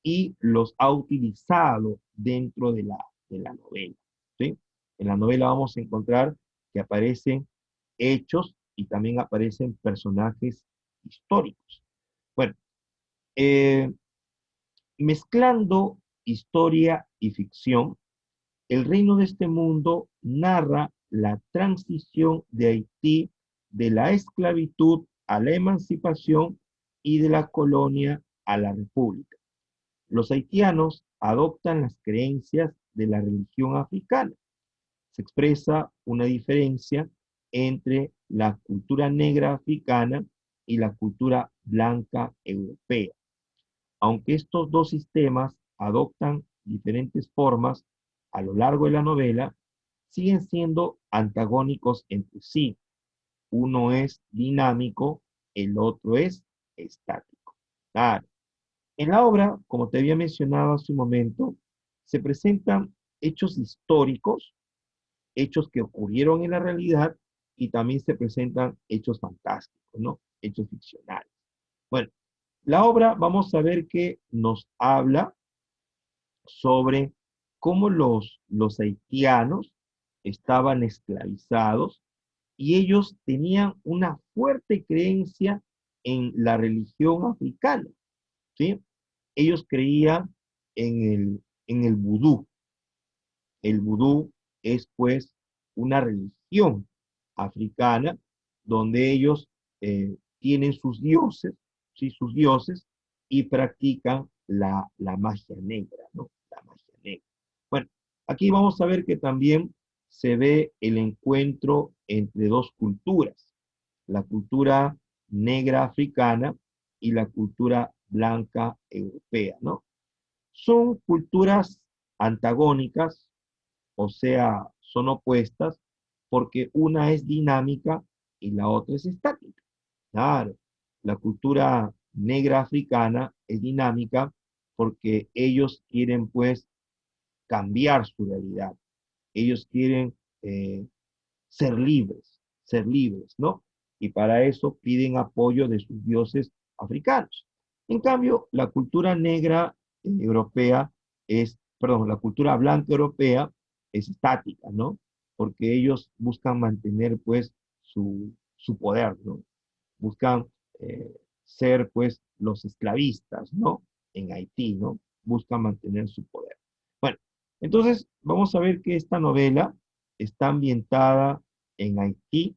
Speaker 1: y los ha utilizado dentro de la novela. ¿Sí? En la novela vamos a encontrar que aparecen hechos y también aparecen personajes históricos. Bueno, eh, mezclando historia y ficción, El reino de este mundo narra la transición de Haití de la esclavitud a la emancipación y de la colonia a la república. Los haitianos adoptan las creencias de la religión africana. Se expresa una diferencia entre la cultura negra africana y la cultura blanca europea. Aunque estos dos sistemas adoptan diferentes formas a lo largo de la novela, siguen siendo antagónicos entre sí. Uno es dinámico, el otro es estático. Claro. En la obra, como te había mencionado hace un momento, se presentan hechos históricos, hechos que ocurrieron en la realidad, y también se presentan hechos fantásticos, ¿no? Hechos ficcionales. Bueno, la obra vamos a ver que nos habla sobre cómo los haitianos estaban esclavizados y ellos tenían una fuerte creencia en la religión africana, ¿sí? Ellos creían en el vudú. El vudú es pues una religión africana donde ellos tienen sus dioses, ¿sí? Sus dioses y practican la magia negra, ¿no? La magia negra. Bueno, aquí vamos a ver que también se ve el encuentro entre dos culturas, la cultura negra africana y la cultura blanca europea, ¿no? Son culturas antagónicas, o sea, son opuestas, porque una es dinámica y la otra es estática. Claro, la cultura negra africana es dinámica porque ellos quieren pues cambiar su realidad. Ellos quieren eh, ser libres, ¿no? Y para eso piden apoyo de sus dioses africanos. En cambio, la cultura negra europea perdón, la cultura blanca europea es estática, ¿no? Porque ellos buscan mantener, pues, su poder, ¿no? Buscan eh, ser, pues, los esclavistas, ¿no? En Haití, ¿no? Buscan mantener su poder. Bueno, entonces vamos a ver que esta novela está ambientada en Haití.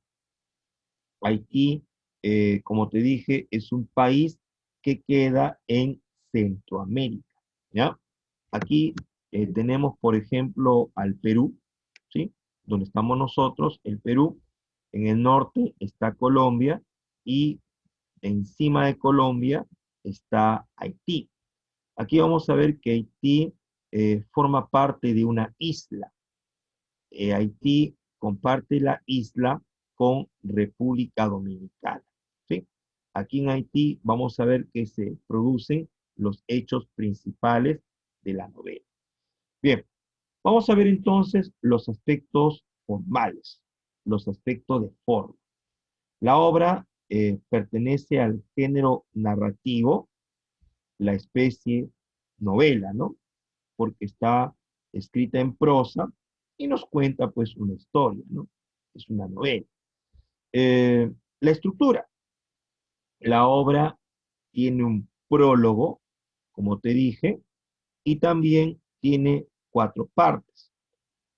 Speaker 1: Haití, como te dije, es un país que queda en Centroamérica, ¿ya? Aquí tenemos, por ejemplo, al Perú, ¿sí? Donde estamos nosotros, el Perú. En el norte está Colombia y encima de Colombia está Haití. Aquí vamos a ver que Haití forma parte de una isla. Haití comparte la isla con República Dominicana, ¿sí? Aquí en Haití vamos a ver que se producen los hechos principales de la novela. Bien, vamos a ver entonces los aspectos formales, los aspectos de forma. La obra pertenece al género narrativo, la especie novela, ¿no? porque está escrita en prosa y nos cuenta pues una historia, ¿no? Es una novela. La estructura. La obra tiene un prólogo, como te dije, y también tiene 4 partes.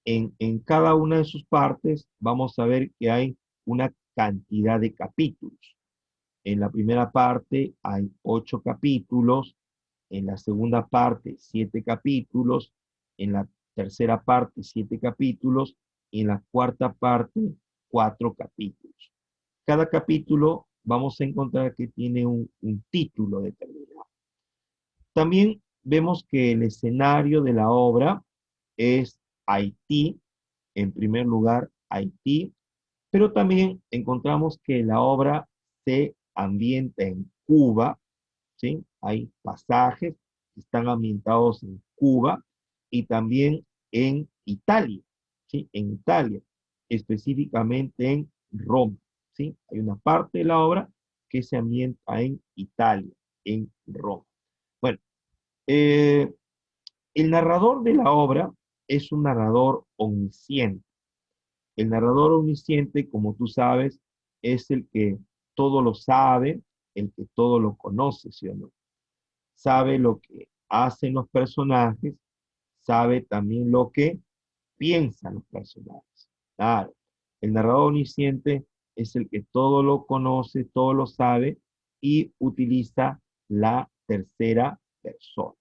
Speaker 1: En cada una de sus partes vamos a ver que hay una cantidad de capítulos. En la primera parte hay 8 capítulos, en la segunda parte 7 capítulos, en la tercera parte 7 capítulos y en la cuarta parte 4 capítulos. Cada capítulo vamos a encontrar que tiene un título determinado. También vemos que el escenario de la obra es Haití, en primer lugar Haití, pero también encontramos que la obra se ambienta en Cuba, ¿sí? Hay pasajes que están ambientados en Cuba y también en Italia, ¿sí? En Italia, específicamente en Roma, ¿sí? Hay una parte de la obra que se ambienta en Italia, en Roma. Bueno, eh, el narrador de la obra es un narrador omnisciente. El narrador omnisciente, como tú sabes, es el que todo lo sabe, el que todo lo conoce, ¿sí o no? Sabe lo que hacen los personajes, sabe también lo que piensan los personajes. Claro, el narrador omnisciente es el que todo lo conoce, todo lo sabe y utiliza la tercera persona.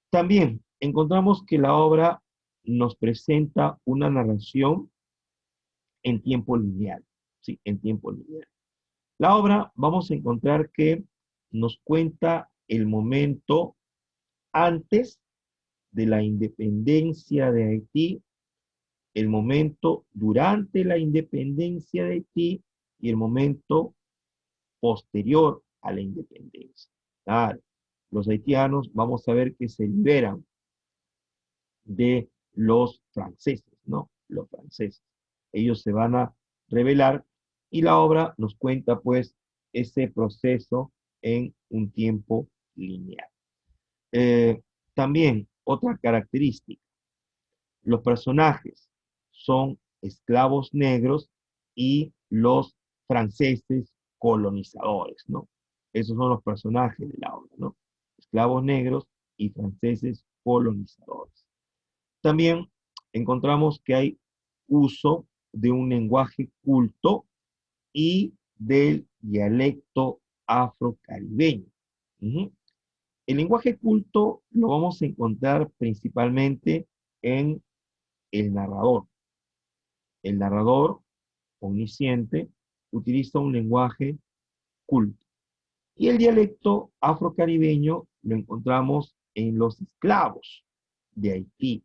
Speaker 1: También encontramos que la obra nos presenta una narración en tiempo lineal, ¿sí? En tiempo lineal. La obra vamos a encontrar que nos cuenta el momento antes de la independencia de Haití, el momento durante la independencia de Haití y el momento posterior a la independencia. Claro, los haitianos vamos a ver que se liberan de los franceses, ¿no? Los franceses. Ellos se van a rebelar y la obra nos cuenta pues ese proceso en un tiempo lineal. Eh, También otra característica, los personajes son esclavos negros y los franceses colonizadores, ¿no? Esos son los personajes de la obra, ¿no? Esclavos negros y franceses colonizadores. También encontramos que hay uso de un lenguaje culto y del dialecto afrocaribeño. Ujú. El lenguaje culto lo vamos a encontrar principalmente en el narrador. El narrador omnisciente utiliza un lenguaje culto. Y el dialecto afrocaribeño lo encontramos en los esclavos de Haití.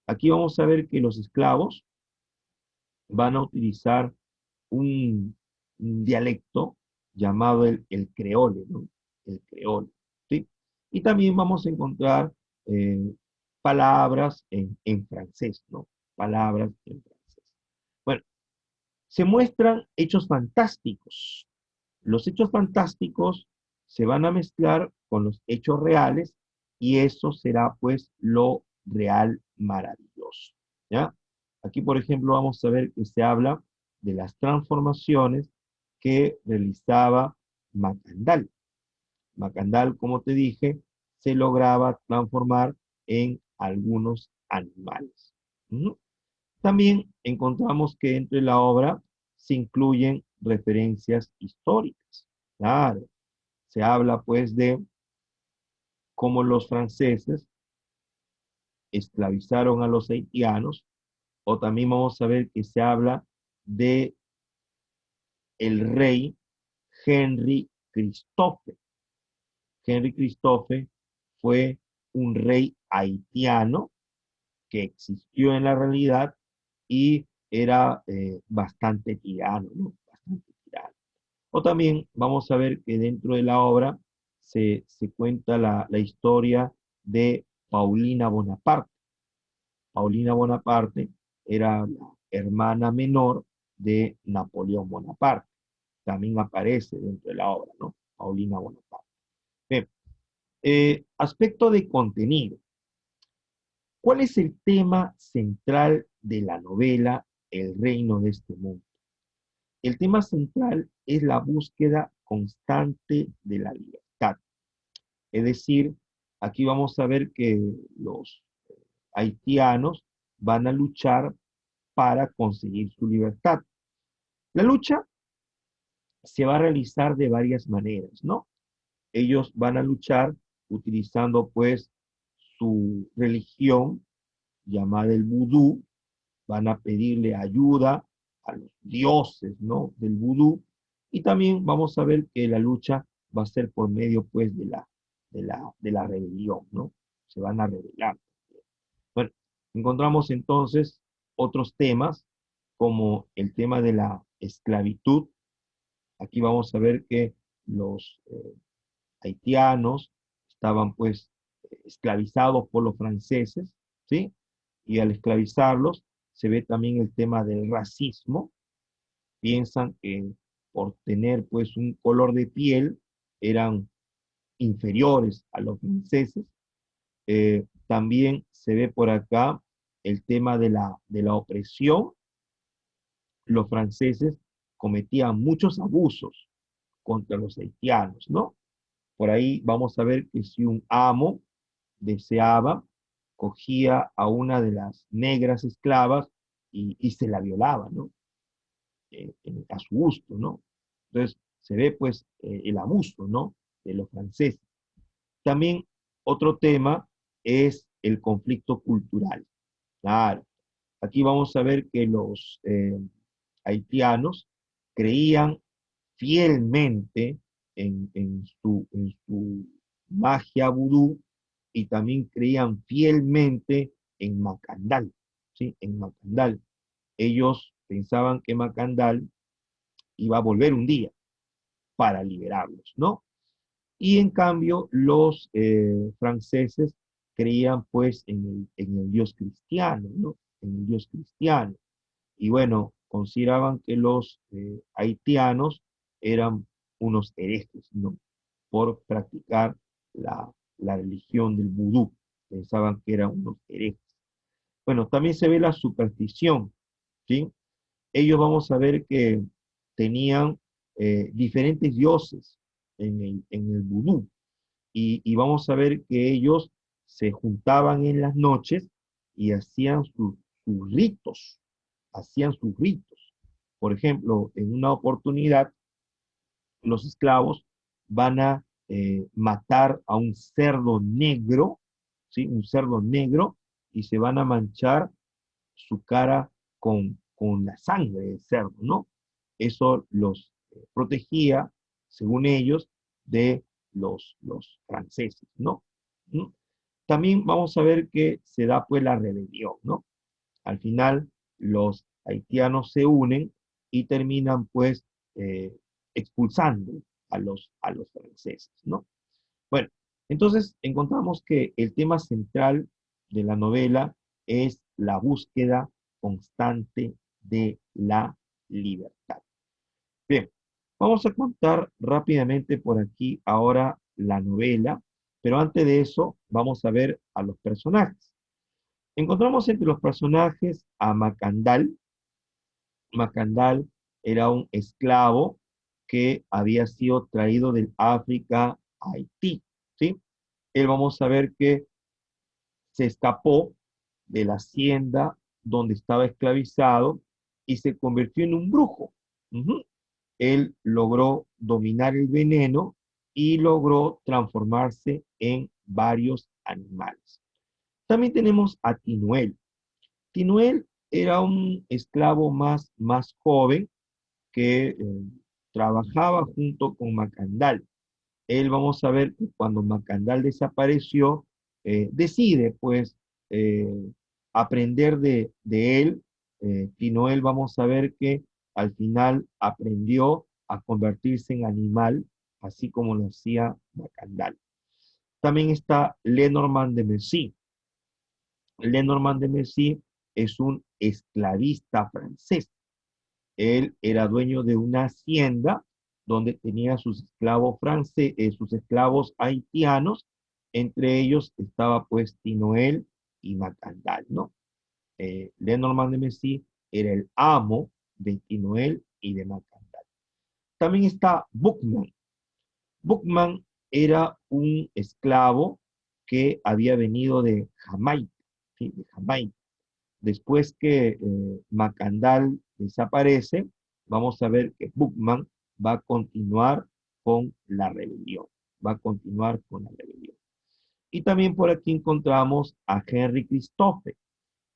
Speaker 1: Aquí vamos a ver que los esclavos van a utilizar un dialecto llamado el creole, ¿no? El creole, ¿sí? Y también vamos a encontrar eh, palabras en francés, ¿no? Palabras en francés. Bueno, se muestran hechos fantásticos. Los hechos fantásticos se van a mezclar con los hechos reales y eso será pues lo real maravilloso, ¿ya? Aquí, por ejemplo, vamos a ver que se habla de las transformaciones que realizaba Macandal. Macandal, como te dije, se lograba transformar en algunos animales. Ujú. También encontramos que dentro de la obra se incluyen referencias históricas. Claro, se habla pues de cómo los franceses esclavizaron a los haitianos, o también vamos a ver que se habla de el rey Henry Christophe. Henry Christophe fue un rey haitiano que existió en la realidad y era bastante tirano, ¿no? Bastante tirano. O también vamos a ver que dentro de la obra se cuenta la historia de Paulina Bonaparte. Paulina Bonaparte era la hermana menor de Napoleón Bonaparte. También aparece dentro de la obra, ¿no? Paulina Bonaparte. Bien, aspecto de contenido. ¿Cuál es el tema central de la novela El reino de este mundo? El tema central es la búsqueda constante de la libertad. Es decir, aquí vamos a ver que los haitianos van a luchar para conseguir su libertad. La lucha se va a realizar de varias maneras, ¿no? Ellos van a luchar utilizando pues su religión llamada el vudú, van a pedirle ayuda a los dioses, ¿no? Del vudú, y también vamos a ver que la lucha va a ser por medio pues de la rebelión, ¿no? Se van a rebelar. Bueno, encontramos entonces otros temas como el tema de la esclavitud. Aquí vamos a ver que los haitianos estaban pues esclavizados por los franceses, ¿sí? Y al esclavizarlos se ve también el tema del racismo. Piensan que por tener pues un color de piel eran inferiores a los franceses. También se ve por acá el tema de la opresión. Los franceses cometían muchos abusos contra los haitianos, ¿no? Por ahí vamos a ver que si un amo deseaba, cogía a una de las negras esclavas y se la violaba, ¿no? A su gusto, ¿no? Entonces se ve pues el abuso, ¿no? De los franceses. También otro tema es el conflicto cultural. Claro, aquí vamos a ver que los haitianos creían fielmente en su magia vudú y también creían fielmente en Macandal, ¿sí? En Macandal. Ellos pensaban que Macandal iba a volver un día para liberarlos, ¿no? Y en cambio los franceses creían pues en el Dios cristiano, ¿no? En el Dios cristiano. Y bueno, consideraban que los haitianos eran unos herejes, ¿no? Por practicar la religión del vudú. Pensaban que eran unos herejes. Bueno, también se ve la superstición, ¿sí? Ellos vamos a ver que tenían diferentes dioses en el vudú. Y vamos a ver que ellos se juntaban en las noches y hacían sus ritos, hacían sus ritos. Por ejemplo, en una oportunidad, los esclavos van a matar a un cerdo negro, ¿sí? Un cerdo negro, y se van a manchar su cara con la sangre del cerdo, ¿no? Eso los protegía, según ellos, de los franceses, ¿no? ¿Mm? También vamos a ver que se da pues la rebelión, ¿no? Al final, los haitianos se unen y terminan pues eh, expulsando a los franceses, ¿no? Bueno, entonces encontramos que el tema central de la novela es la búsqueda constante de la libertad. Bien, vamos a contar rápidamente por aquí ahora la novela, pero antes de eso vamos a ver a los personajes. Encontramos entre los personajes a Macandal. Macandal era un esclavo que había sido traído del África a Haití, ¿sí? Él vamos a ver que se escapó de la hacienda donde estaba esclavizado y se convirtió en un brujo. Ujú. Él logró dominar el veneno y logró transformarse en varios animales. También tenemos a Tinuel. Tinuel era un esclavo más joven que trabajaba junto con Macandal. Él vamos a ver que cuando Macandal desapareció, decide pues eh, aprender de él. Tinoel vamos a ver que al final aprendió a convertirse en animal, así como lo hacía Macandal. También está Lenormand de Mercy. Lenormand de Mercy es un esclavista francés. Él era dueño de una hacienda donde tenía sus esclavos sus esclavos haitianos. Entre ellos estaba pues Tinoel y Macandal, ¿no? Lenormand de Messi era el amo de Tinoel y de Macandal. También está Boukman. Boukman era un esclavo que había venido de Jamaica, ¿sí? De Jamaica. Después que Macandal desaparece, vamos a ver que Boukman va a continuar con la rebelión. Va a continuar con la rebelión. Y también por aquí encontramos a Henry Christophe.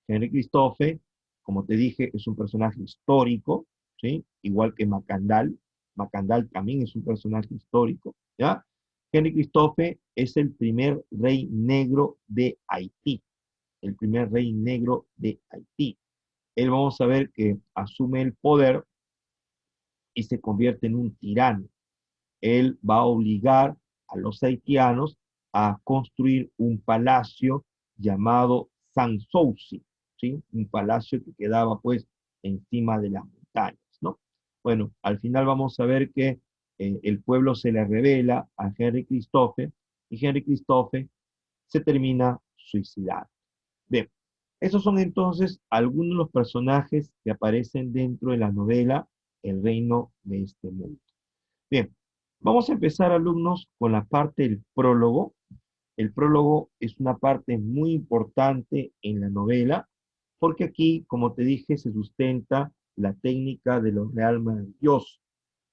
Speaker 1: Henry Christophe, como te dije, es un personaje histórico, ¿sí? Igual que Macandal. Macandal también es un personaje histórico, ¿ya? Henry Christophe es el primer rey negro de Haití, el primer rey negro de Haití. Él vamos a ver que asume el poder y se convierte en un tirano. Él va a obligar a los haitianos a construir un palacio llamado Sanssouci, ¿sí? Un palacio que quedaba pues encima de las montañas, ¿no? Bueno, al final vamos a ver que el pueblo se le revela a Henry Christophe y Henry Christophe se termina suicidando. Bien, esos son entonces algunos de los personajes que aparecen dentro de la novela El reino de este mundo. Bien, vamos a empezar, alumnos, con la parte del prólogo. El prólogo es una parte muy importante en la novela, porque aquí, como te dije, se sustenta la técnica de lo real maravilloso.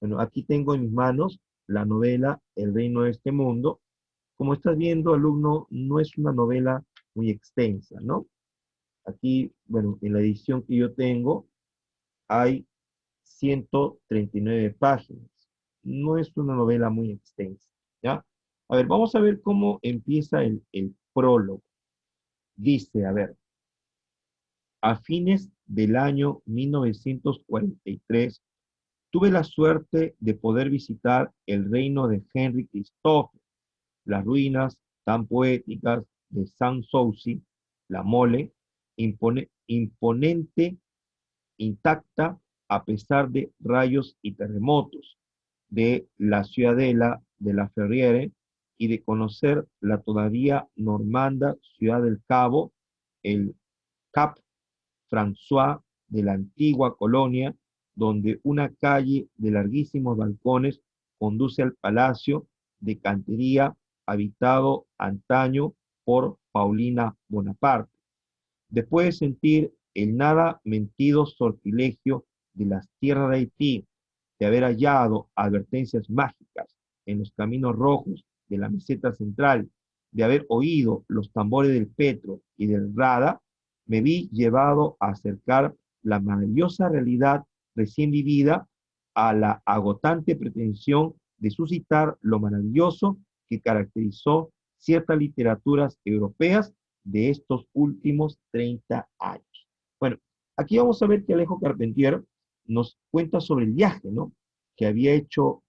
Speaker 1: Bueno, aquí tengo en mis manos la novela El reino de este mundo. Como estás viendo, alumno, no es una novela muy extensa, ¿no? Aquí, bueno, en la edición que yo tengo, hay 139 páginas. No es una novela muy extensa, ¿ya? A ver, vamos a ver cómo empieza el prólogo. Dice, a ver, a fines del año 1943, tuve la suerte de poder visitar el reino de Henry Christophe, las ruinas tan poéticas de Sanssouci, la mole, imponente, intacta, a pesar de rayos y terremotos, de la ciudadela de la Ferriere y de conocer la todavía normanda ciudad del Cabo, el Cap François de la antigua colonia, donde una calle de larguísimos balcones conduce al palacio de cantería habitado antaño por Paulina Bonaparte. Después de sentir el nada mentido sortilegio de las tierras de Haití, de haber hallado advertencias mágicas en los caminos rojos de la meseta central, de haber oído los tambores del Petro y del Rada, me vi llevado a acercar la maravillosa realidad recién vivida a la agotante pretensión de suscitar lo maravilloso que caracterizó ciertas literaturas europeas de estos últimos 30 años. Bueno, aquí vamos a ver que Alejo Carpentier nos cuenta sobre el viaje, ¿no? Que había hecho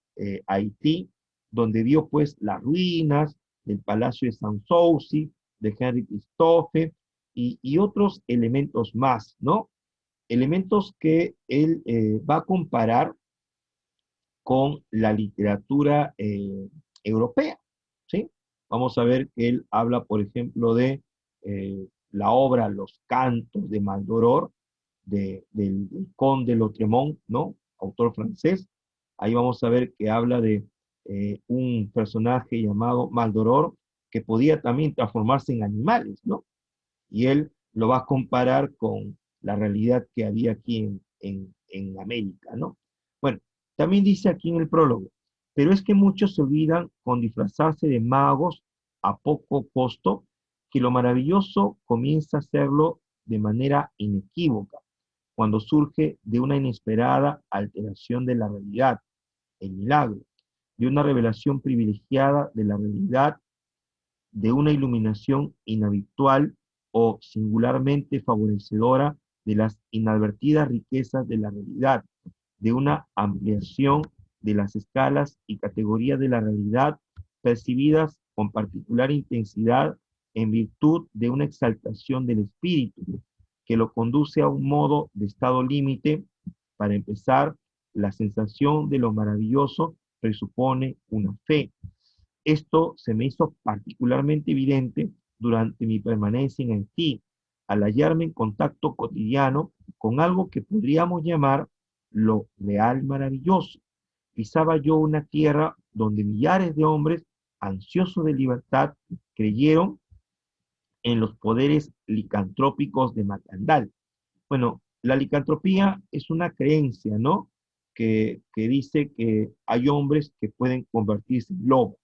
Speaker 1: a Haití, donde vio pues las ruinas del Palacio de Sanssouci, de Henry Christophe y otros elementos más, ¿no? Elementos que él va a comparar con la literatura europea, ¿sí? Vamos a ver que él habla, por ejemplo, de la obra Los Cantos de Maldoror, del Conde Lautréamont, ¿no? Autor francés. Ahí vamos a ver que habla de un personaje llamado Maldoror que podía también transformarse en animales, ¿no? Y él lo va a comparar con la realidad que había aquí en América, ¿no? Bueno, también dice aquí en el prólogo, pero es que muchos se olvidan con disfrazarse de magos a poco costo, que lo maravilloso comienza a serlo de manera inequívoca, cuando surge de una inesperada alteración de la realidad, el milagro, de una revelación privilegiada de la realidad, de una iluminación inhabitual o singularmente favorecedora de las inadvertidas riquezas de la realidad, de una ampliación de las escalas y categorías de la realidad percibidas con particular intensidad en virtud de una exaltación del espíritu que lo conduce a un modo de estado límite. Para empezar, la sensación de lo maravilloso presupone una fe. Esto se me hizo particularmente evidente durante mi permanencia en Haití, al hallarme en contacto cotidiano con algo que podríamos llamar lo real maravilloso. Pisaba yo una tierra donde millares de hombres ansiosos de libertad creyeron en los poderes licantrópicos de Macandal. Bueno, la licantropía es una creencia, ¿no? Que dice que hay hombres que pueden convertirse en lobos.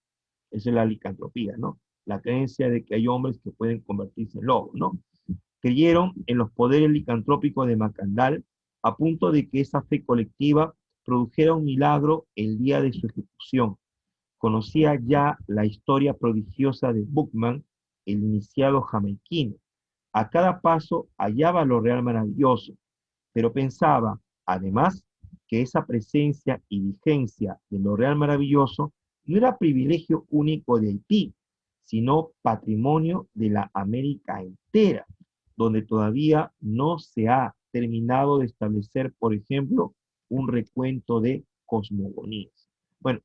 Speaker 1: Esa es la licantropía, ¿no? La creencia de que hay hombres que pueden convertirse en lobos, ¿no? Creyeron en los poderes licantrópicos de Macandal a punto de que esa fe colectiva produjera un milagro el día de su ejecución. Conocía ya la historia prodigiosa de Bookman, el iniciado jamaiquino. A cada paso hallaba lo real maravilloso, pero pensaba, además, que esa presencia y vigencia de lo real maravilloso no era privilegio único de Haití, sino patrimonio de la América entera, donde todavía no se ha terminado de establecer, por ejemplo, un recuento de cosmogonías. Bueno,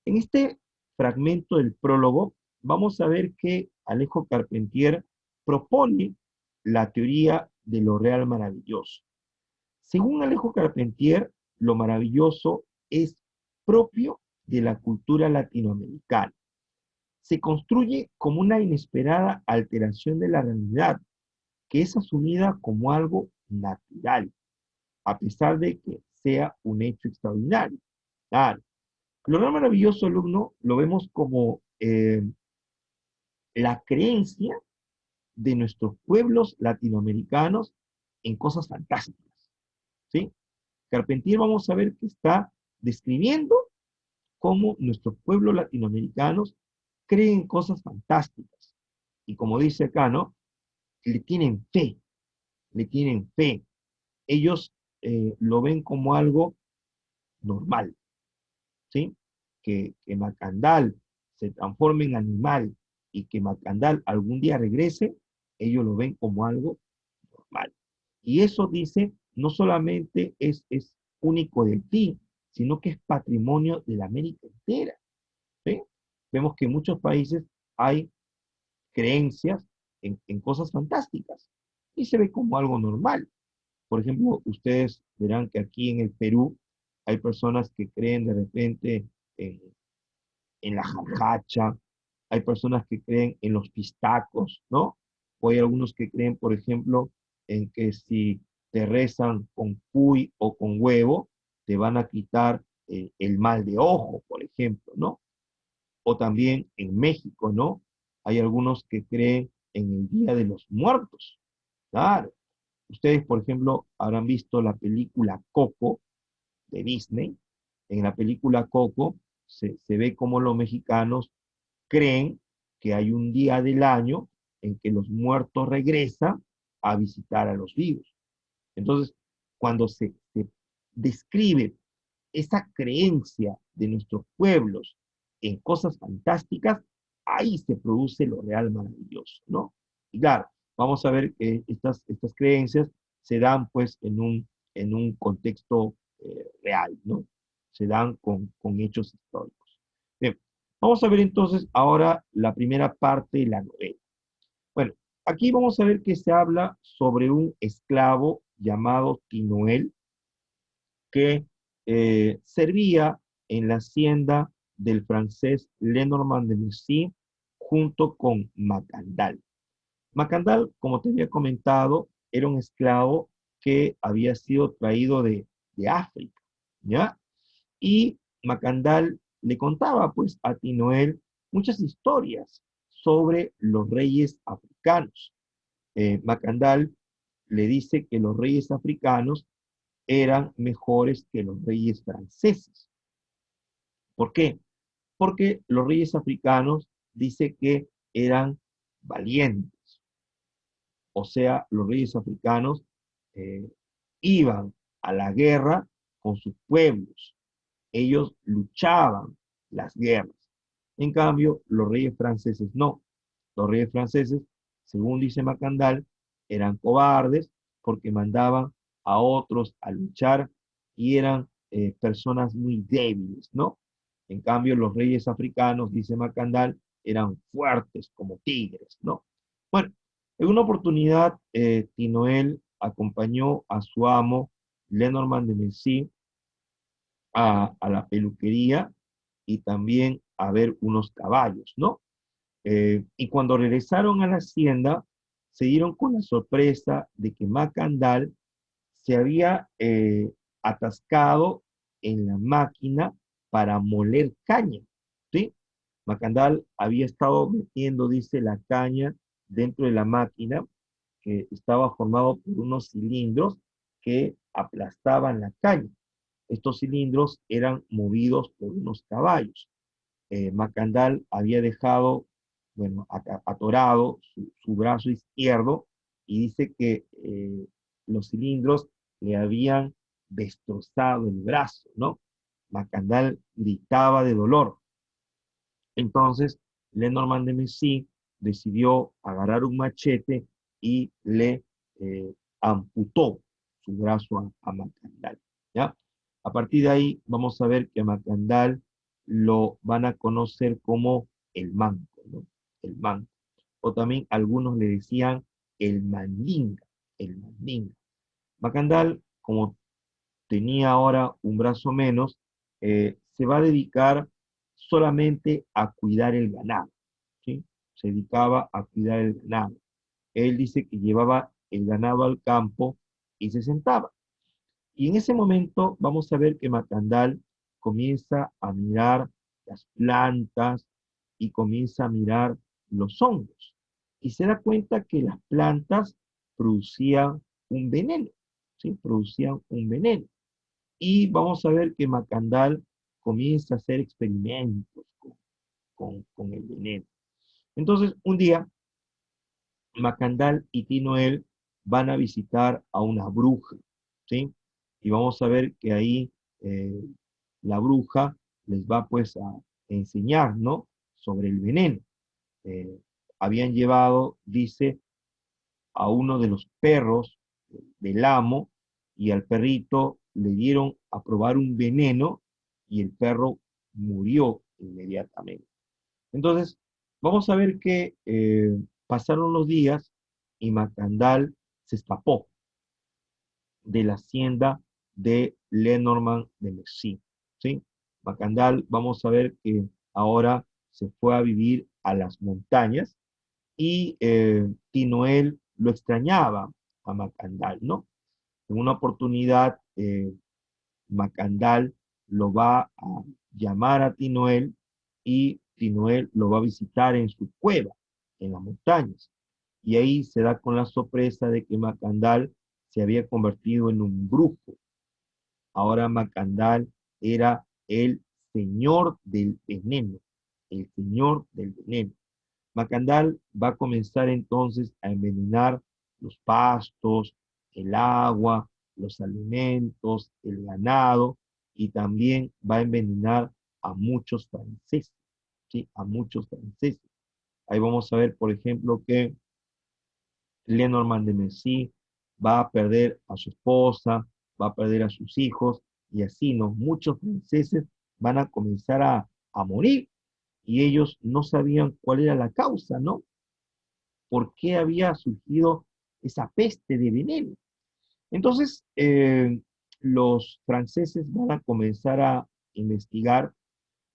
Speaker 1: en este fragmento del prólogo vamos a ver que Alejo Carpentier propone la teoría de lo real maravilloso. Según Alejo Carpentier, lo maravilloso es propio de la cultura latinoamericana. Se construye como una inesperada alteración de la realidad, que es asumida como algo natural, a pesar de que sea un hecho extraordinario. Claro, lo real maravilloso, alumno, lo vemos como la creencia de nuestros pueblos latinoamericanos en cosas fantásticas, ¿sí? Carpentier vamos a ver que está describiendo cómo nuestros pueblos latinoamericanos creen cosas fantásticas. Y como dice acá, ¿no? Le tienen fe, le tienen fe. Ellos lo ven como algo normal, ¿sí? Que Macandal se transforme en animal y que Macandal algún día regrese, ellos lo ven como algo normal. Y eso dice, no solamente es único de ti, sino que es patrimonio de la América entera. ¿Sí? Vemos que en muchos países hay creencias en cosas fantásticas y se ve como algo normal. Por ejemplo, ustedes verán que aquí en el Perú hay personas que creen de repente en, en la jarracha, hay personas que creen en los pistacos, ¿no? O hay algunos que creen, por ejemplo, en que si te rezan con cuy o con huevo, te van a quitar el mal de ojo, por ejemplo, ¿no? O también en México, ¿no? Hay algunos que creen en el Día de los Muertos. Claro. Ustedes, por ejemplo, habrán visto la película Coco de Disney. En la película Coco se ve cómo los mexicanos creen que hay un día del año en que los muertos regresan a visitar a los vivos. Entonces, cuando se describe esa creencia de nuestros pueblos en cosas fantásticas, ahí se produce lo real maravilloso, ¿no? Y claro, vamos a ver que estas creencias se dan pues en un contexto real, ¿no? Se dan con hechos históricos. Bien, vamos a ver entonces ahora la primera parte de la novela. Bueno, aquí vamos a ver que se habla sobre un esclavo llamado Tinoel que servía en la hacienda del francés Lenormand de Lucy junto con Macandal. Macandal, como te había comentado, era un esclavo que había sido traído de África, ¿ya? Y Macandal le contaba pues a Tinoel muchas historias sobre los reyes africanos. Macandal le dice que los reyes africanos eran mejores que los reyes franceses. ¿Por qué? Porque los reyes africanos dice que eran valientes, o sea, los reyes africanos eh, iban a la guerra con sus pueblos, ellos luchaban las guerras. En cambio, los reyes franceses no. Los reyes franceses, según dice Macandal, eran cobardes porque mandaban a otros a luchar y eran personas muy débiles, ¿no? En cambio, los reyes africanos, dice Macandal, eran fuertes como tigres, ¿no? Bueno, en una oportunidad, Tinoel acompañó a su amo, Lenormand de Messí, a la peluquería y también a ver unos caballos, ¿no? Y cuando regresaron a la hacienda, se dieron con la sorpresa de que Macandal se había atascado en la máquina para moler caña, ¿sí? Macandal había estado metiendo, dice, la caña dentro de la máquina, que estaba formado por unos cilindros que aplastaban la caña. Estos cilindros eran movidos por unos caballos. Macandal había dejado, bueno, atorado su brazo izquierdo y dice que los cilindros le habían destrozado el brazo, ¿no? Macandal gritaba de dolor. Entonces, Lenormand de Messí decidió agarrar un machete y le amputó su brazo a Macandal, ¿ya? A partir de ahí vamos a ver que a Macandal lo van a conocer como el manco, ¿no? El manco. O también algunos le decían el mandinga, el mandinga. Macandal, como tenía ahora un brazo menos, se va a dedicar solamente a cuidar el ganado, ¿sí? Se dedicaba a cuidar el ganado. Él dice que llevaba el ganado al campo y se sentaba. Y en ese momento vamos a ver que Macandal comienza a mirar las plantas y comienza a mirar los hongos. Y se da cuenta que las plantas producían un veneno, ¿sí? Producían un veneno. Y vamos a ver que Macandal comienza a hacer experimentos con el veneno. Entonces, un día, Macandal y Tinoel van a visitar a una bruja, ¿sí? Y vamos a ver que ahí eh, la bruja les va pues a enseñar, ¿no? Sobre el veneno. Eh, Habían llevado, dice, a uno de los perros del amo y al perrito le dieron a probar un veneno y el perro murió inmediatamente. Entonces, vamos a ver que pasaron los días y Macandal se escapó de la hacienda de Lenormand de Messí, ¿sí? Macandal, vamos a ver que ahora se fue a vivir a las montañas y Tinoel lo extrañaba a Macandal, ¿no? En una oportunidad, Macandal lo va a llamar a Tinoel y Tinoel lo va a visitar en su cueva, en las montañas. Y ahí se da con la sorpresa de que Macandal se había convertido en un brujo. Ahora Macandal era el señor del veneno, el señor del veneno. Macandal va a comenzar entonces a envenenar los pastos, el agua, los alimentos, el ganado y también va a envenenar a muchos franceses, ¿sí? A muchos franceses. Ahí vamos a ver, por ejemplo, que Lenormand de Messí va a perder a su esposa, va a perder a sus hijos y así, ¿no? Muchos franceses van a comenzar a morir y ellos no sabían cuál era la causa, ¿no? ¿Por qué había surgido esa peste de veneno? Entonces, los franceses van a comenzar a investigar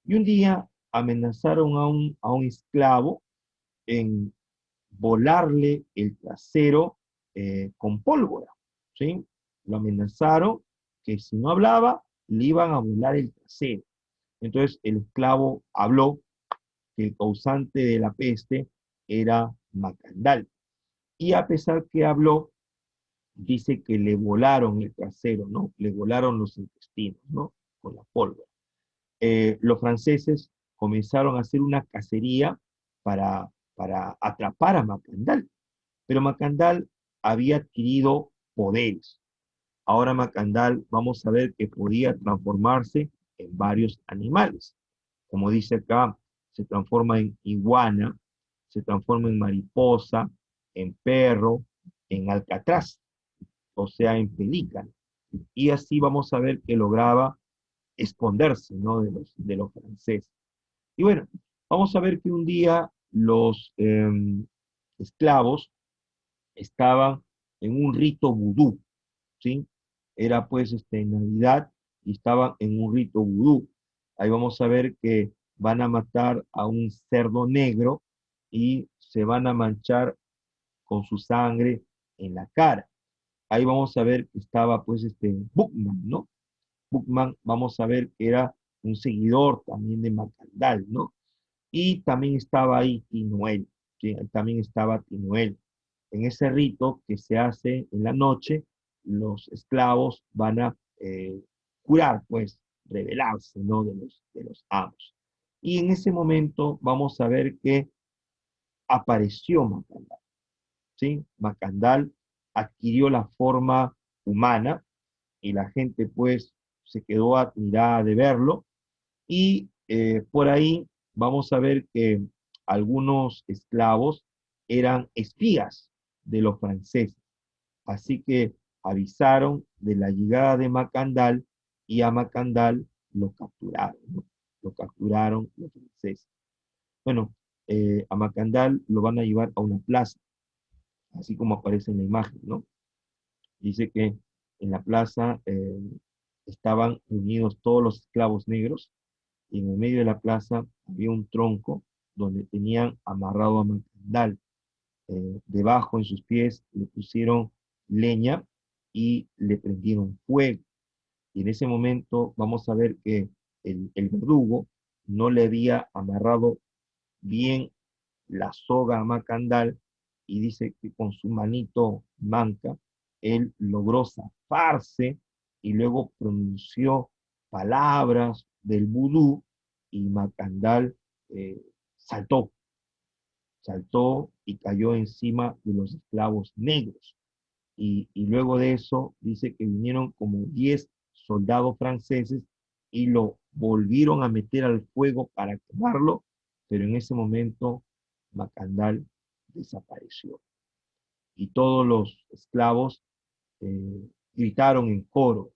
Speaker 1: y un día amenazaron a un esclavo en volarle el trasero con pólvora, ¿sí? Lo amenazaron que si no hablaba, le iban a volar el trasero. Entonces el esclavo habló que el causante de la peste era Macandal. Y a pesar que habló, dice que le volaron el trasero, ¿no? Le volaron los intestinos, ¿no? Con la pólvora. Los franceses comenzaron a hacer una cacería para atrapar a Macandal, pero Macandal había adquirido poderes. Ahora Macandal, vamos a ver que podía transformarse en varios animales. Como dice acá, se transforma en iguana, se transforma en mariposa, en perro, en alcatraz, o sea, en pelícano. Y así vamos a ver que lograba esconderse, ¿no? De los franceses. Y bueno, vamos a ver que un día los esclavos estaban en un rito vudú, ¿sí? Era pues Navidad y estaban en un rito vudú. Ahí vamos a ver que van a matar a un cerdo negro y se van a manchar con su sangre en la cara. Ahí vamos a ver que estaba pues Bookman, ¿no? Bookman, vamos a ver que era un seguidor también de Macandal, ¿no? Y también estaba ahí Tinuel, ¿sí? También estaba Tinuel. En ese rito que se hace en la noche, los esclavos van a curar, pues, rebelarse, ¿no? De los amos. Y en ese momento vamos a ver que apareció Macandal, ¿sí? Macandal adquirió la forma humana y la gente, pues, se quedó admirada de verlo. Y por ahí vamos a ver que algunos esclavos eran espías de los franceses. Así que avisaron de la llegada de Macandal y a Macandal lo capturaron, ¿no? Lo capturaron los franceses. Bueno, a Macandal lo van a llevar a una plaza, así como aparece en la imagen, ¿no? Dice que en la plaza estaban unidos todos los esclavos negros y en el medio de la plaza había un tronco donde tenían amarrado a Macandal. Debajo en sus pies le pusieron leña y le prendieron fuego. Y en ese momento vamos a ver que el verdugo no le había amarrado bien la soga a Macandal y dice que con su manito manca él logró zafarse y luego pronunció palabras del vudú y Macandal eh, saltó, saltó y cayó encima de los esclavos negros. Y luego de eso dice que vinieron como 10 soldados franceses y lo volvieron a meter al fuego para quemarlo, pero en ese momento Macandal desapareció. Y todos los esclavos gritaron en coro,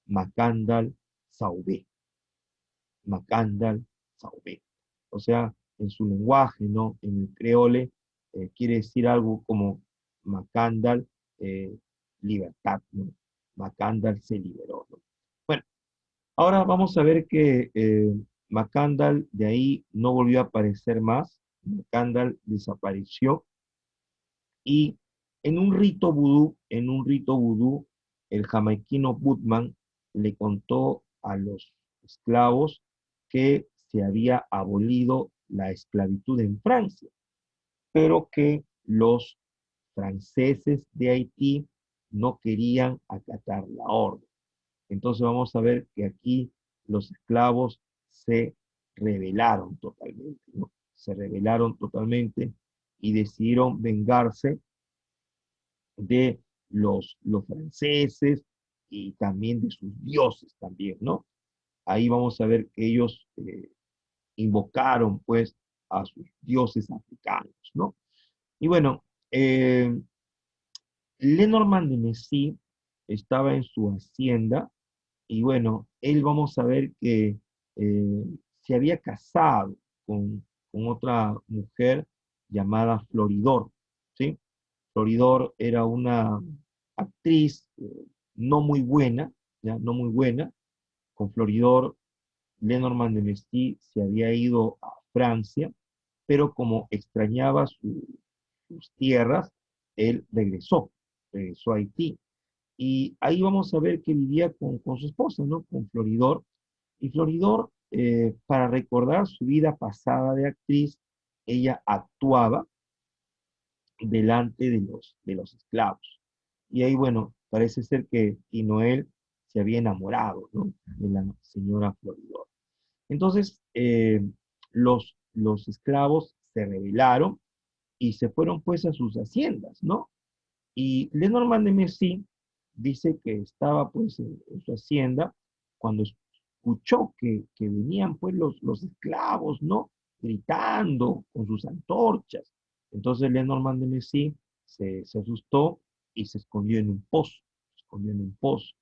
Speaker 1: Macandal Saubé, Macandal Saubé. O sea, en su lenguaje, ¿no? En el creole, quiere decir algo como Macandal, eh, libertad, ¿no? Macandal se liberó, ¿no? Bueno, ahora vamos a ver que Macandal de ahí no volvió a aparecer más. Macandal desapareció y en un rito vudú, el jamaiquino Bootman le contó a los esclavos que se había abolido la esclavitud en Francia, pero que los franceses de Haití no querían acatar la orden. Entonces vamos a ver que aquí los esclavos se rebelaron totalmente, ¿no? Se rebelaron totalmente y decidieron vengarse de los franceses y también de sus dioses también, ¿no? Ahí vamos a ver que ellos invocaron pues a sus dioses africanos, ¿no? Y bueno, Lenormand de Messi estaba en su hacienda y bueno, él vamos a ver que eh, se había casado con otra mujer llamada Floridor, ¿sí? Floridor era una actriz no muy buena, ¿ya? No muy buena. Con Floridor, Lenormand de Mesty se había ido a Francia, pero como extrañaba sus tierras, él regresó a Haití. Y ahí vamos a ver que vivía con su esposa, ¿no? Con Floridor. Y Floridor, para recordar su vida pasada de actriz, ella actuaba delante de los esclavos. Y ahí, bueno, parece ser que Tinoel se había enamorado, ¿no? De la señora Floridor. Entonces, los esclavos se rebelaron y se fueron pues a sus haciendas, ¿no? Y Lenormand de Mercy dice que estaba pues en su hacienda cuando escuchó que venían pues los esclavos, ¿no? Gritando con sus antorchas. Entonces Lenormand de Mercy se asustó y se escondió en un pozo, se escondió en un pozo.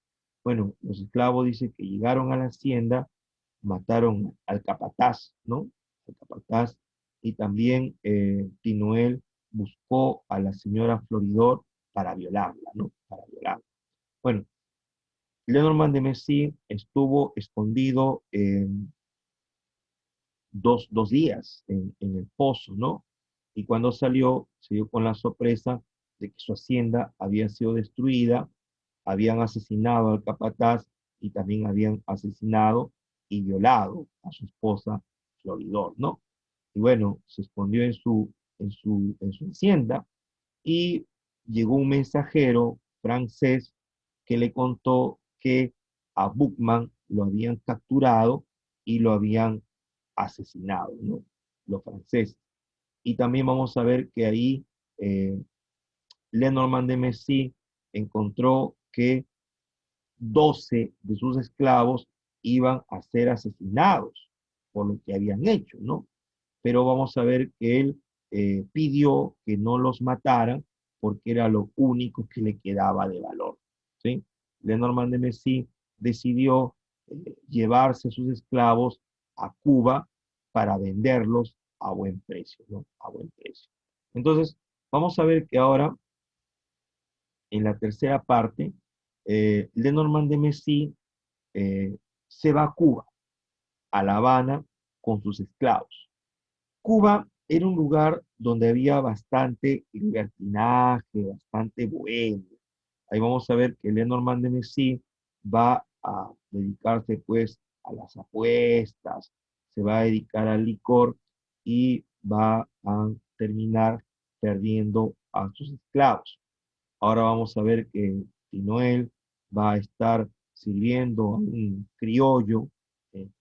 Speaker 1: Bueno, los esclavos dicen que llegaron a la hacienda, mataron al capataz, ¿no? Al capataz, y también Tinoel buscó a la señora Floridor para violarla, ¿no? Para violarla. Bueno, Lenormand de Messi estuvo escondido dos días en el pozo, ¿no? Y cuando salió, se dio con la sorpresa de que su hacienda había sido destruida, habían asesinado al capataz y también habían asesinado y violado a su esposa Floridor, ¿no? Y bueno, se escondió en su hacienda y llegó un mensajero francés que le contó que a Boukman lo habían capturado y lo habían asesinado, ¿no? Los franceses. Y también vamos a ver que ahí eh, Lenormand de Messi encontró que 12 de sus esclavos iban a ser asesinados por lo que habían hecho, ¿no? Pero vamos a ver que él pidió que no los mataran porque era lo único que le quedaba de valor, ¿sí? Lenormand de Messi decidió llevarse a sus esclavos a Cuba para venderlos a buen precio, ¿no? A buen precio. Entonces, vamos a ver que ahora, en la tercera parte, Lenormand de Messi eh, se va a Cuba, a La Habana, con sus esclavos. Cuba era un lugar donde había bastante libertinaje, bastante bohemia. Ahí vamos a ver que Lenormand de Messi va a dedicarse pues a las apuestas, se va a dedicar al licor y va a terminar perdiendo a sus esclavos. Ahora vamos a ver que Tinoel va a estar sirviendo a un criollo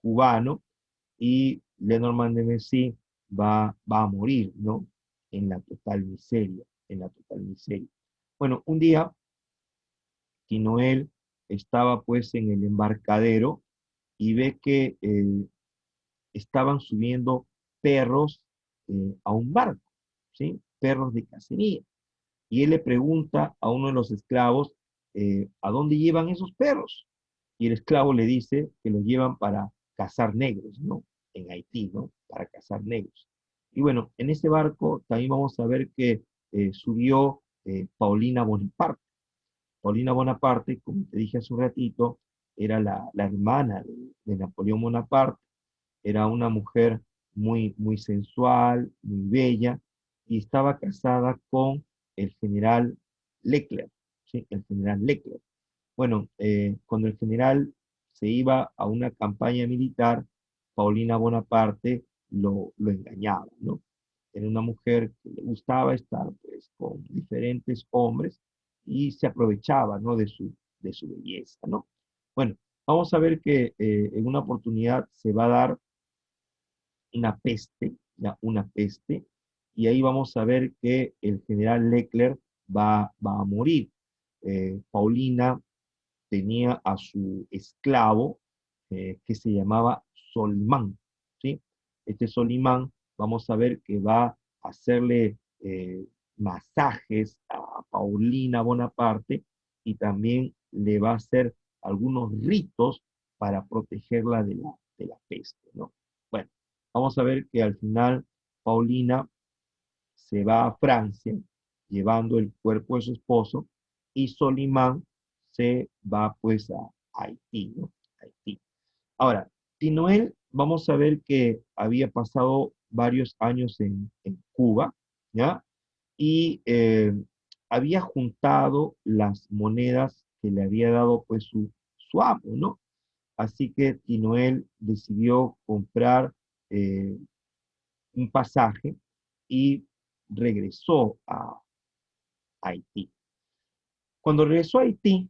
Speaker 1: cubano y Lenormand de Messi va a morir, ¿no? En la total miseria, en la total miseria. Bueno, un día Tinoel estaba pues en el embarcadero y ve que estaban subiendo perros a un barco, ¿sí? Perros de cacería. Y él le pregunta a uno de los esclavos, ¿a dónde llevan esos perros? Y el esclavo le dice que los llevan para cazar negros, ¿no? En Haití, ¿no? Para cazar negros. Y bueno, en ese barco también vamos a ver que subió Paulina Bonaparte. Paulina Bonaparte, como te dije hace un ratito, era la hermana de Napoleón Bonaparte, era una mujer muy, muy sensual, muy bella, y estaba casada con el general Leclerc, ¿sí? El general Leclerc. Bueno, cuando el general se iba a una campaña militar, Paulina Bonaparte lo engañaba, ¿no? Era una mujer que le gustaba estar pues, con diferentes hombres y se aprovechaba, ¿no? de su belleza, ¿no? Bueno, vamos a ver que en una oportunidad se va a dar una peste, ya una peste, y ahí vamos a ver que el general Leclerc va a morir. Paulina tenía a su esclavo que se llamaba Solimán, ¿sí? Este Solimán, vamos a ver que va a hacerle masajes a Paulina Bonaparte y también le va a hacer algunos ritos para protegerla de la peste, ¿no? Bueno, vamos a ver que al final Paulina se va a Francia llevando el cuerpo de su esposo y Solimán se va pues a Haití, ¿no? Haití. Ahora, Tinoel, vamos a ver que había pasado varios años en Cuba, ¿ya? Y había juntado las monedas que le había dado pues su amo, ¿no? Así que Tinoel decidió comprar eh, un pasaje y regresó a Haití. Cuando regresó a Haití,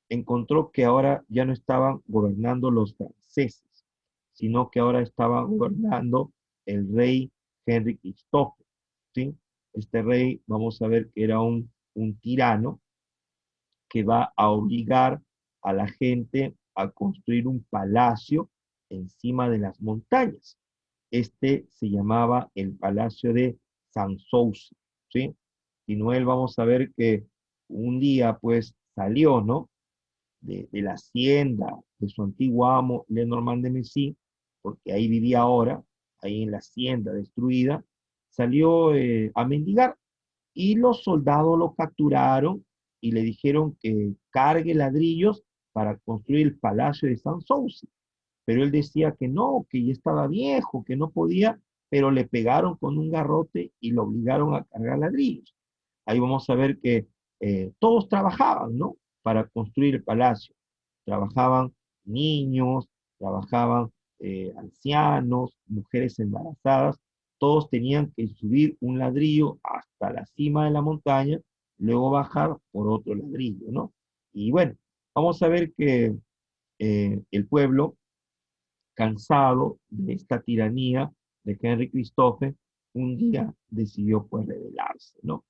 Speaker 1: encontró que ahora ya no estaban gobernando los franceses, sino que ahora estaba gobernando el rey Henry Christophe, ¿sí? Este rey, vamos a ver que era un tirano que va a obligar a la gente a construir un palacio encima de las montañas. Este se llamaba el Palacio de Sanssouci, ¿sí? Y Noel vamos a ver que un día pues salió, ¿no? De la hacienda de su antiguo amo Lenormand de Messi, porque ahí vivía ahora, ahí en la hacienda destruida, salió a mendigar, y los soldados lo capturaron y le dijeron que cargue ladrillos para construir el palacio de Sanssouci. Pero él decía que no, que ya estaba viejo, que no podía, pero le pegaron con un garrote y lo obligaron a cargar ladrillos. Ahí vamos a ver que todos trabajaban, ¿no? Para construir el palacio. Trabajaban niños, trabajaban ancianos, mujeres embarazadas, todos tenían que subir un ladrillo hasta la cima de la montaña, luego bajar por otro ladrillo, ¿no? Y bueno, vamos a ver que el pueblo, cansado de esta tiranía de Henry Christophe, un día decidió pues rebelarse, ¿no?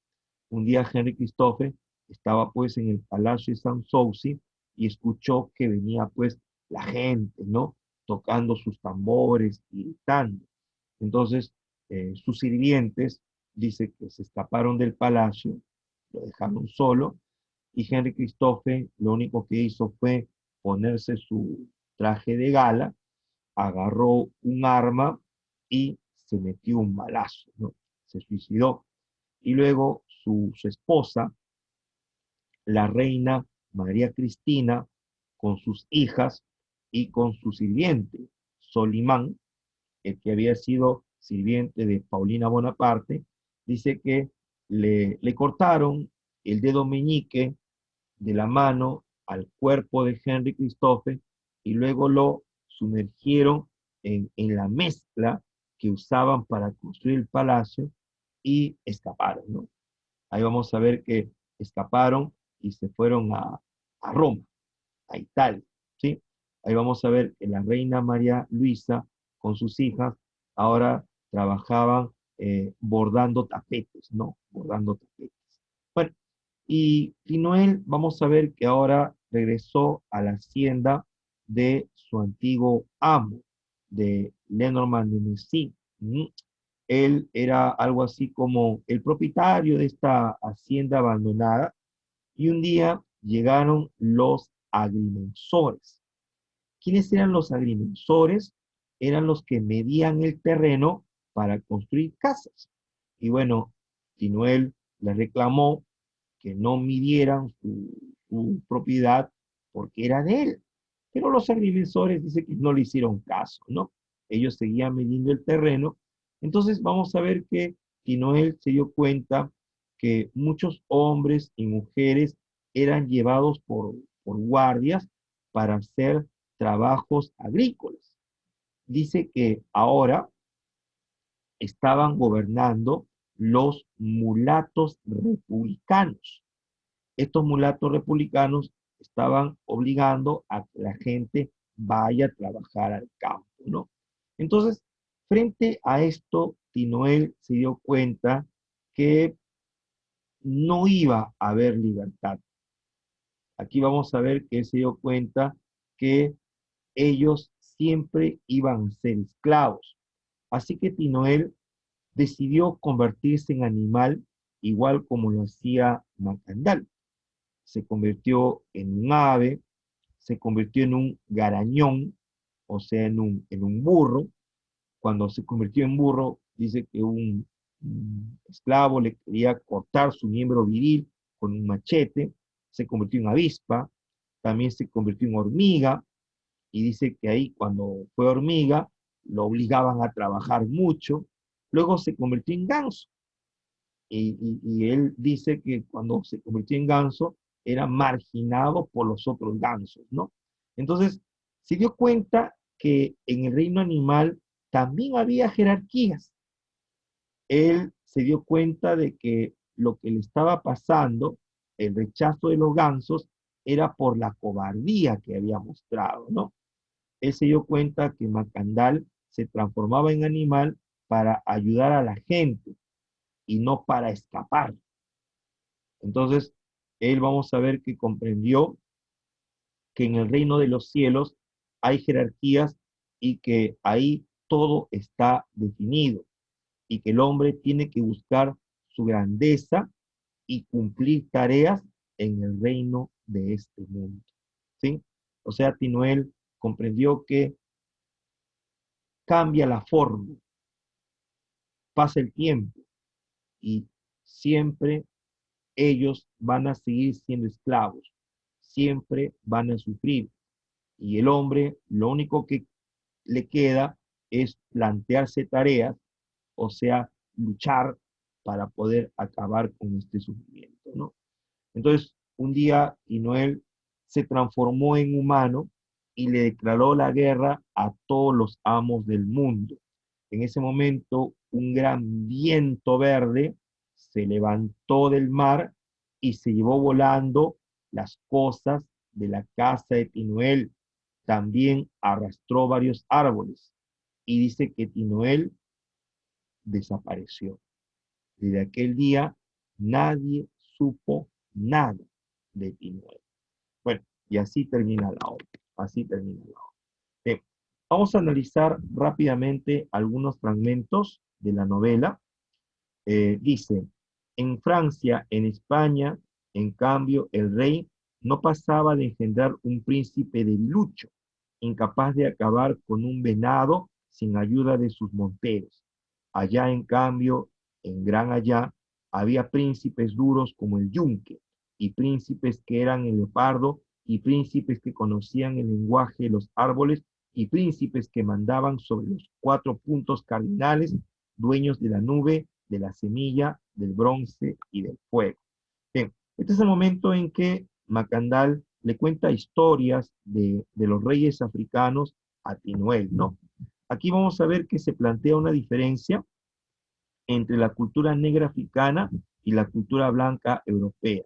Speaker 1: Un día Henry Christophe estaba pues en el Palacio de Sanssouci y escuchó que venía pues la gente, ¿no? Tocando sus tambores y gritando. Entonces, sus sirvientes, dice que se escaparon del palacio, lo dejaron solo, y Henry Christophe lo único que hizo fue ponerse su traje de gala, agarró un arma y se metió un balazo, ¿no? Se suicidó. Y luego su esposa, la reina María Cristina, con sus hijas y con su sirviente, Solimán, el que había sido sirviente de Paulina Bonaparte, dice que le cortaron el dedo meñique de la mano al cuerpo de Henry Christophe y luego lo sumergieron en la mezcla que usaban para construir el palacio y escaparon, ¿no? Ahí vamos a ver que escaparon y se fueron a Roma, a Italia, ¿sí? Ahí vamos a ver que la reina María Luisa con sus hijas ahora trabajaban bordando tapetes, ¿no? Bordando tapetes. Bueno, y Tinoel, vamos a ver que ahora regresó a la hacienda de su antiguo amo, de Lenormand de Messy. Él era algo así como el propietario de esta hacienda abandonada y un día llegaron los agrimensores. ¿Quiénes eran los agrimensores? Eran los que medían el terreno para construir casas. Y bueno, Tinuel le reclamó que no midieran su propiedad porque era de él. Pero los agrimensores dicen que no le hicieron caso, ¿no? Ellos seguían midiendo el terreno. Entonces vamos a ver que Tinoel se dio cuenta que muchos hombres y mujeres eran llevados por guardias para hacer trabajos agrícolas. Dice que ahora estaban gobernando los mulatos republicanos. Estos mulatos republicanos estaban obligando a que la gente vaya a trabajar al campo, ¿no? Entonces, frente a esto, Tinoel se dio cuenta que no iba a haber libertad. Aquí vamos a ver que él se dio cuenta que ellos siempre iban a ser esclavos. Así que Tinoel decidió convertirse en animal igual como lo hacía Macandal. Se convirtió en un ave, se convirtió en un garañón, o sea, en un burro. Cuando se convirtió en burro, dice que un esclavo le quería cortar su miembro viril con un machete, se convirtió en avispa, también se convirtió en hormiga, y dice que ahí cuando fue hormiga, lo obligaban a trabajar mucho, luego se convirtió en ganso, y él dice que cuando se convirtió en ganso, era marginado por los otros gansos, ¿no? Entonces, se dio cuenta que en el reino animal también había jerarquías. Él se dio cuenta de que lo que le estaba pasando, el rechazo de los gansos, era por la cobardía que había mostrado, ¿no? Él se dio cuenta que Macandal se transformaba en animal para ayudar a la gente y no para escapar. Entonces, él vamos a ver que comprendió que en el reino de los cielos hay jerarquías y que ahí todo está definido y que el hombre tiene que buscar su grandeza y cumplir tareas en el reino de este mundo. ¿Sí? O sea, Tinoel comprendió que cambia la forma, pasa el tiempo y siempre ellos van a seguir siendo esclavos, siempre van a sufrir. Y el hombre, lo único que le queda es plantearse tareas, o sea, luchar para poder acabar con este sufrimiento, ¿no? Entonces, un día Inoel se transformó en humano y le declaró la guerra a todos los amos del mundo. En ese momento, un gran viento verde se levantó del mar y se llevó volando las cosas de la casa de Tinoel. También arrastró varios árboles y dice que Tinoel desapareció. Desde aquel día nadie supo nada de Tinoel. Bueno, y así termina la obra. Así termina la obra. Bien, vamos a analizar rápidamente algunos fragmentos de la novela. Dice, en Francia, en España, en cambio, el rey no pasaba de engendrar un príncipe debilucho, incapaz de acabar con un venado sin ayuda de sus monteros. Allá, en cambio, en Gran Allá, había príncipes duros como el yunque, y príncipes que eran el leopardo, y príncipes que conocían el lenguaje de los árboles, y príncipes que mandaban sobre los 4 puntos cardinales, dueños de la nube, de la semilla, del bronce y del fuego. Bien, este es el momento en que Macandal le cuenta historias de los reyes africanos a Tinuel, ¿no? Aquí vamos a ver que se plantea una diferencia entre la cultura negra africana y la cultura blanca europea.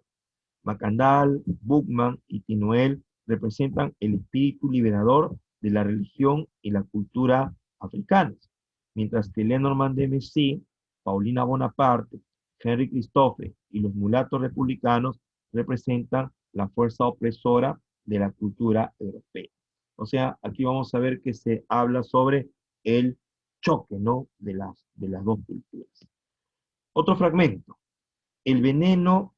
Speaker 1: Macandal, Boukman y Tinuel representan el espíritu liberador de la religión y la cultura africanas, mientras que Lenormand de Messí, Paulina Bonaparte, Henry Christophe y los mulatos republicanos representan la fuerza opresora de la cultura europea. O sea, aquí vamos a ver que se habla sobre el choque, ¿no?, de las dos culturas. Otro fragmento. El veneno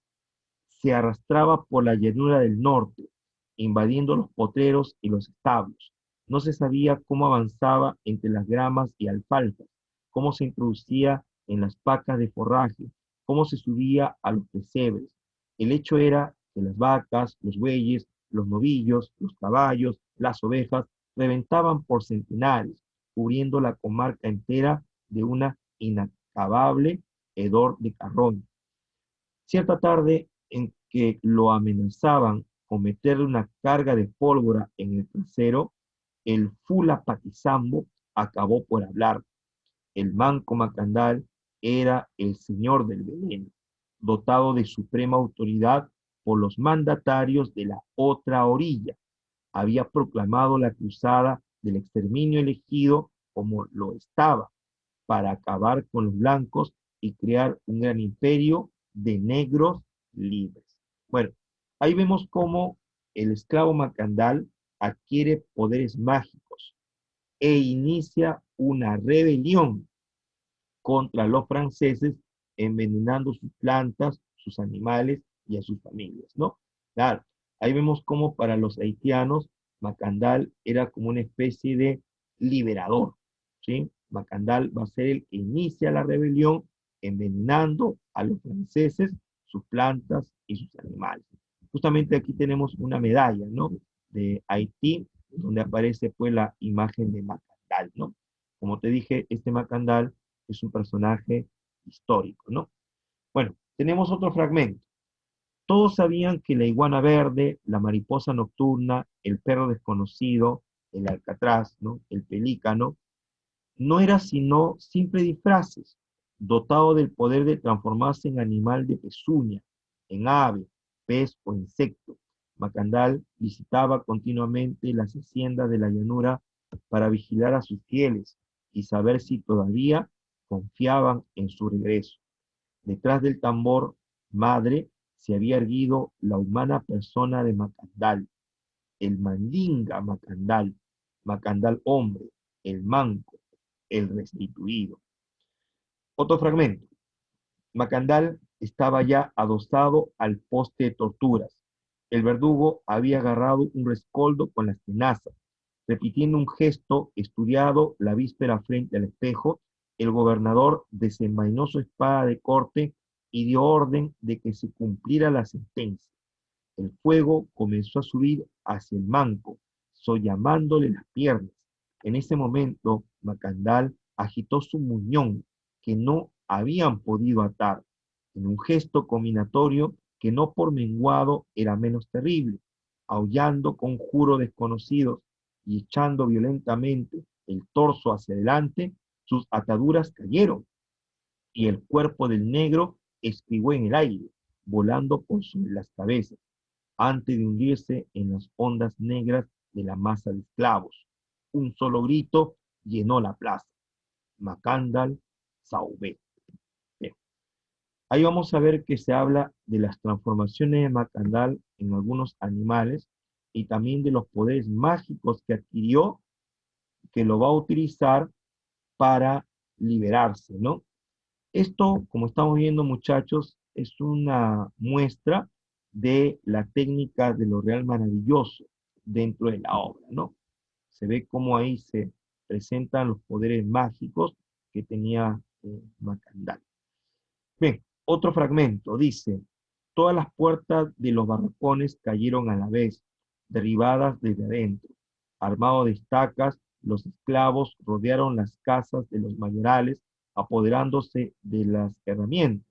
Speaker 1: se arrastraba por la llanura del norte, invadiendo los potreros y los establos. No se sabía cómo avanzaba entre las gramas y alfalfas, cómo se introducía en las pacas de forraje, cómo se subía a los pesebres. El hecho era que las vacas, los bueyes, los novillos, los caballos, las ovejas, reventaban por centenares, cubriendo la comarca entera de una inacabable hedor de carroña. Cierta tarde en que lo amenazaban con meterle una carga de pólvora en el trasero, el Fula Patizambo acabó por hablar. El manco Macandal era el señor del veneno, dotado de suprema autoridad por los mandatarios de la otra orilla. Había proclamado la cruzada del exterminio elegido como lo estaba, para acabar con los blancos y crear un gran imperio de negros libres. Bueno, ahí vemos cómo el esclavo Macandal adquiere poderes mágicos e inicia una rebelión contra los franceses, envenenando sus plantas, sus animales y a sus familias, ¿no? Claro, ahí vemos cómo para los haitianos Macandal era como una especie de liberador, ¿sí? Macandal va a ser el que inicia la rebelión envenenando a los franceses, sus plantas y sus animales. Justamente aquí tenemos una medalla, ¿no?, de Haití, donde aparece pues la imagen de Macandal, ¿no? Como te dije, este Macandal es un personaje histórico, ¿no? Bueno, tenemos otro fragmento. Todos sabían que la iguana verde, la mariposa nocturna, el perro desconocido, el alcatraz, ¿no?, el pelícano, no era sino simples disfraces, dotado del poder de transformarse en animal de pezuña, en ave, pez o insecto. Macandal visitaba continuamente las haciendas de la llanura para vigilar a sus fieles y saber si todavía confiaban en su regreso. Detrás del tambor madre se había erguido la humana persona de Macandal, el mandinga Macandal, Macandal hombre, el manco, el restituido. Otro fragmento. Macandal estaba ya adosado al poste de torturas. El verdugo había agarrado un rescoldo con las tenazas. Repitiendo un gesto estudiado la víspera frente al espejo, el gobernador desenvainó su espada de corte y dio orden de que se cumpliera la sentencia. El fuego comenzó a subir hacia el manco, sollamándole las piernas. En ese momento, Macandal agitó su muñón, que no habían podido atar, en un gesto combinatorio que no por menguado era menos terrible, aullando conjuros desconocidos y echando violentamente el torso hacia adelante, sus ataduras cayeron y el cuerpo del negro estribó en el aire, volando por sobre las cabezas, antes de hundirse en las ondas negras de la masa de esclavos. Un solo grito llenó la plaza. Macandal Saubé. Bien. Ahí vamos a ver que se habla de las transformaciones de Macandal en algunos animales y también de los poderes mágicos que adquirió, que lo va a utilizar para liberarse, ¿no? Esto, como estamos viendo, muchachos, es una muestra de la técnica de lo real maravilloso dentro de la obra, ¿no? Se ve cómo ahí se presentan los poderes mágicos que tenía Macandal. Bien, otro fragmento dice: todas las puertas de los barracones cayeron a la vez, derribadas desde adentro. Armados de estacas, los esclavos rodearon las casas de los mayorales, apoderándose de las herramientas.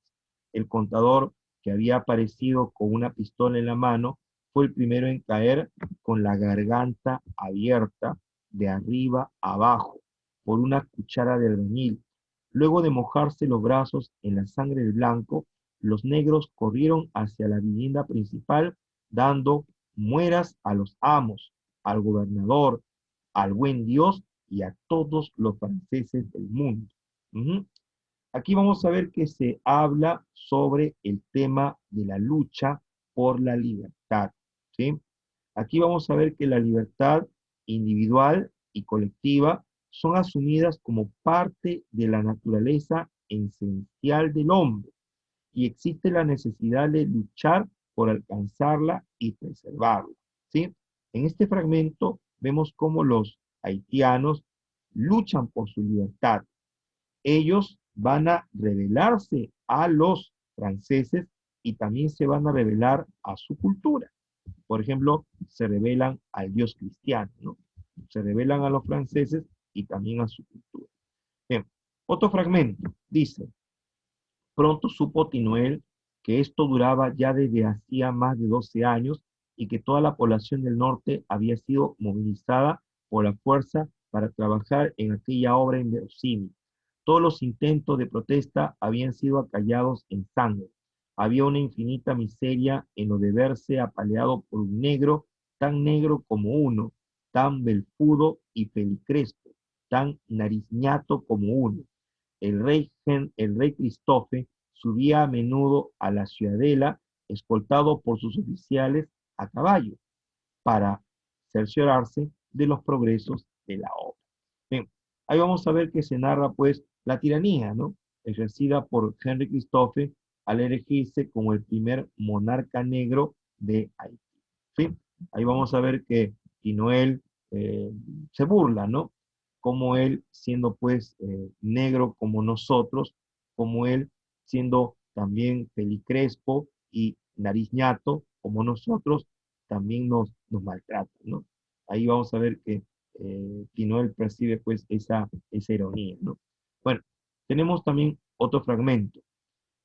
Speaker 1: El contador, que había aparecido con una pistola en la mano, fue el primero en caer con la garganta abierta de arriba a abajo por una cuchara de albañil. Luego de mojarse los brazos en la sangre del blanco, los negros corrieron hacia la vivienda principal, dando mueras a los amos, al gobernador, al buen Dios y a todos los franceses del mundo. Ujú. Aquí vamos a ver que se habla sobre el tema de la lucha por la libertad, ¿sí? Aquí vamos a ver que la libertad individual y colectiva son asumidas como parte de la naturaleza esencial del hombre y existe la necesidad de luchar por alcanzarla y preservarla, ¿sí? En este fragmento vemos cómo los haitianos luchan por su libertad. Ellos van a rebelarse a los franceses y también se van a rebelar a su cultura. Por ejemplo, se rebelan al Dios cristiano, ¿no? Se rebelan a los franceses y también a su cultura. Bien, otro fragmento dice: pronto supo Tinuel que esto duraba ya desde hacía más de 12 años y que toda la población del norte había sido movilizada por la fuerza para trabajar en aquella obra inverosímil. Todos los intentos de protesta habían sido acallados en sangre. Había una infinita miseria en lo de verse apaleado por un negro, tan negro como uno, tan belfudo y pelicrespo, tan narizñato como uno. El rey Cristófe subía a menudo a la ciudadela, escoltado por sus oficiales a caballo, para cerciorarse de los progresos de la obra. Bien, ahí vamos a ver que se narra pues la tiranía, ¿no? Ejercida por Henry Cristófe al elegirse como el primer monarca negro de Haití. ¿Sí? Ahí vamos a ver que Tinoel se burla, ¿no? Como él, siendo pues negro como nosotros, como él, siendo también pelicrespo y narizñato como nosotros, también nos maltrata, ¿no? Ahí vamos a ver que Tinoel percibe pues esa ironía, ¿no? Bueno, tenemos también otro fragmento.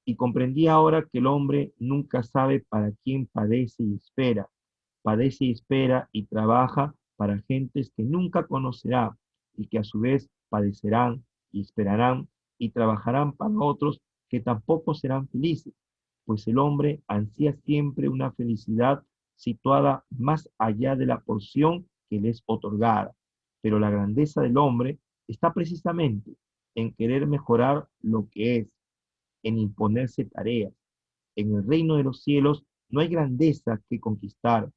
Speaker 1: Y comprendí ahora que el hombre nunca sabe para quién padece y espera y trabaja para gentes que nunca conocerá y que a su vez padecerán y esperarán y trabajarán para otros que tampoco serán felices, pues el hombre ansía siempre una felicidad situada más allá de la porción que le es otorgada. Pero la grandeza del hombre está precisamente en querer mejorar lo que es, en imponerse tareas. En el reino de los cielos no hay grandeza que conquistar,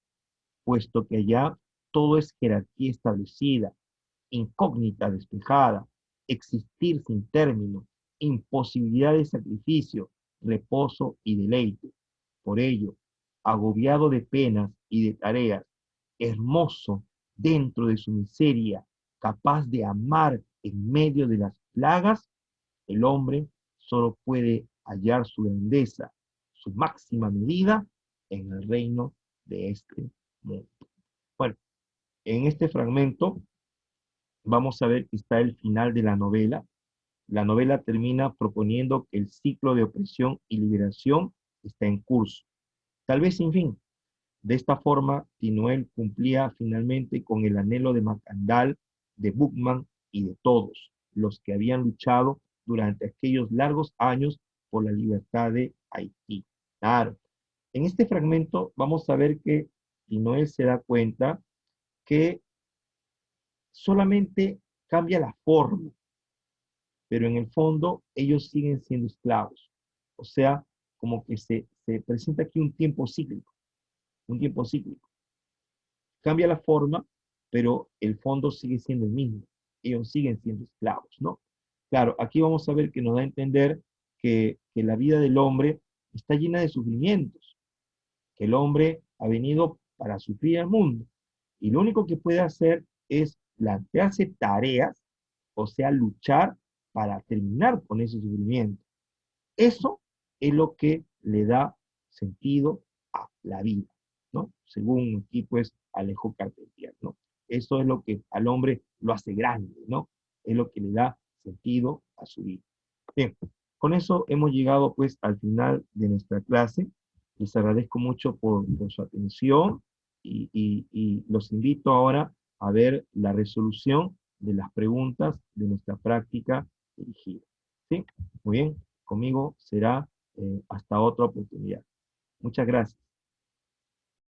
Speaker 1: puesto que allá todo es jerarquía establecida, incógnita despejada, existir sin término, imposibilidad de sacrificio, reposo y deleite. Por ello, agobiado de penas y de tareas, hermoso dentro de su miseria, capaz de amar en medio de las plagas, el hombre solo puede hallar su grandeza, su máxima medida en el reino de este mundo. Bueno, en este fragmento vamos a ver que está el final de la novela. La novela termina proponiendo que el ciclo de opresión y liberación está en curso, tal vez sin fin. De esta forma, Tinoel cumplía finalmente con el anhelo de Macandal, de Bookman y de todos los que habían luchado durante aquellos largos años por la libertad de Haití. Claro, en este fragmento vamos a ver que Tinoel se da cuenta que solamente cambia la forma, pero en el fondo ellos siguen siendo esclavos. O sea, como que se presenta aquí un tiempo cíclico. Cambia la forma, pero el fondo sigue siendo el mismo. Ellos siguen siendo esclavos, ¿no? Claro, aquí vamos a ver que nos da a entender que la vida del hombre está llena de sufrimientos, que el hombre ha venido para sufrir al mundo, y lo único que puede hacer es plantearse tareas, o sea, luchar para terminar con ese sufrimiento. Eso es lo que le da sentido a la vida, ¿no? Según aquí, pues, Alejo Carpentier, ¿no? Eso es lo que al hombre lo hace grande, ¿no? Es lo que le da sentido a su vida. Bien, con eso hemos llegado, pues, al final de nuestra clase. Les agradezco mucho por su atención y los invito ahora a ver la resolución de las preguntas de nuestra práctica dirigida. ¿Sí? Muy bien, conmigo será hasta otra oportunidad. Muchas gracias.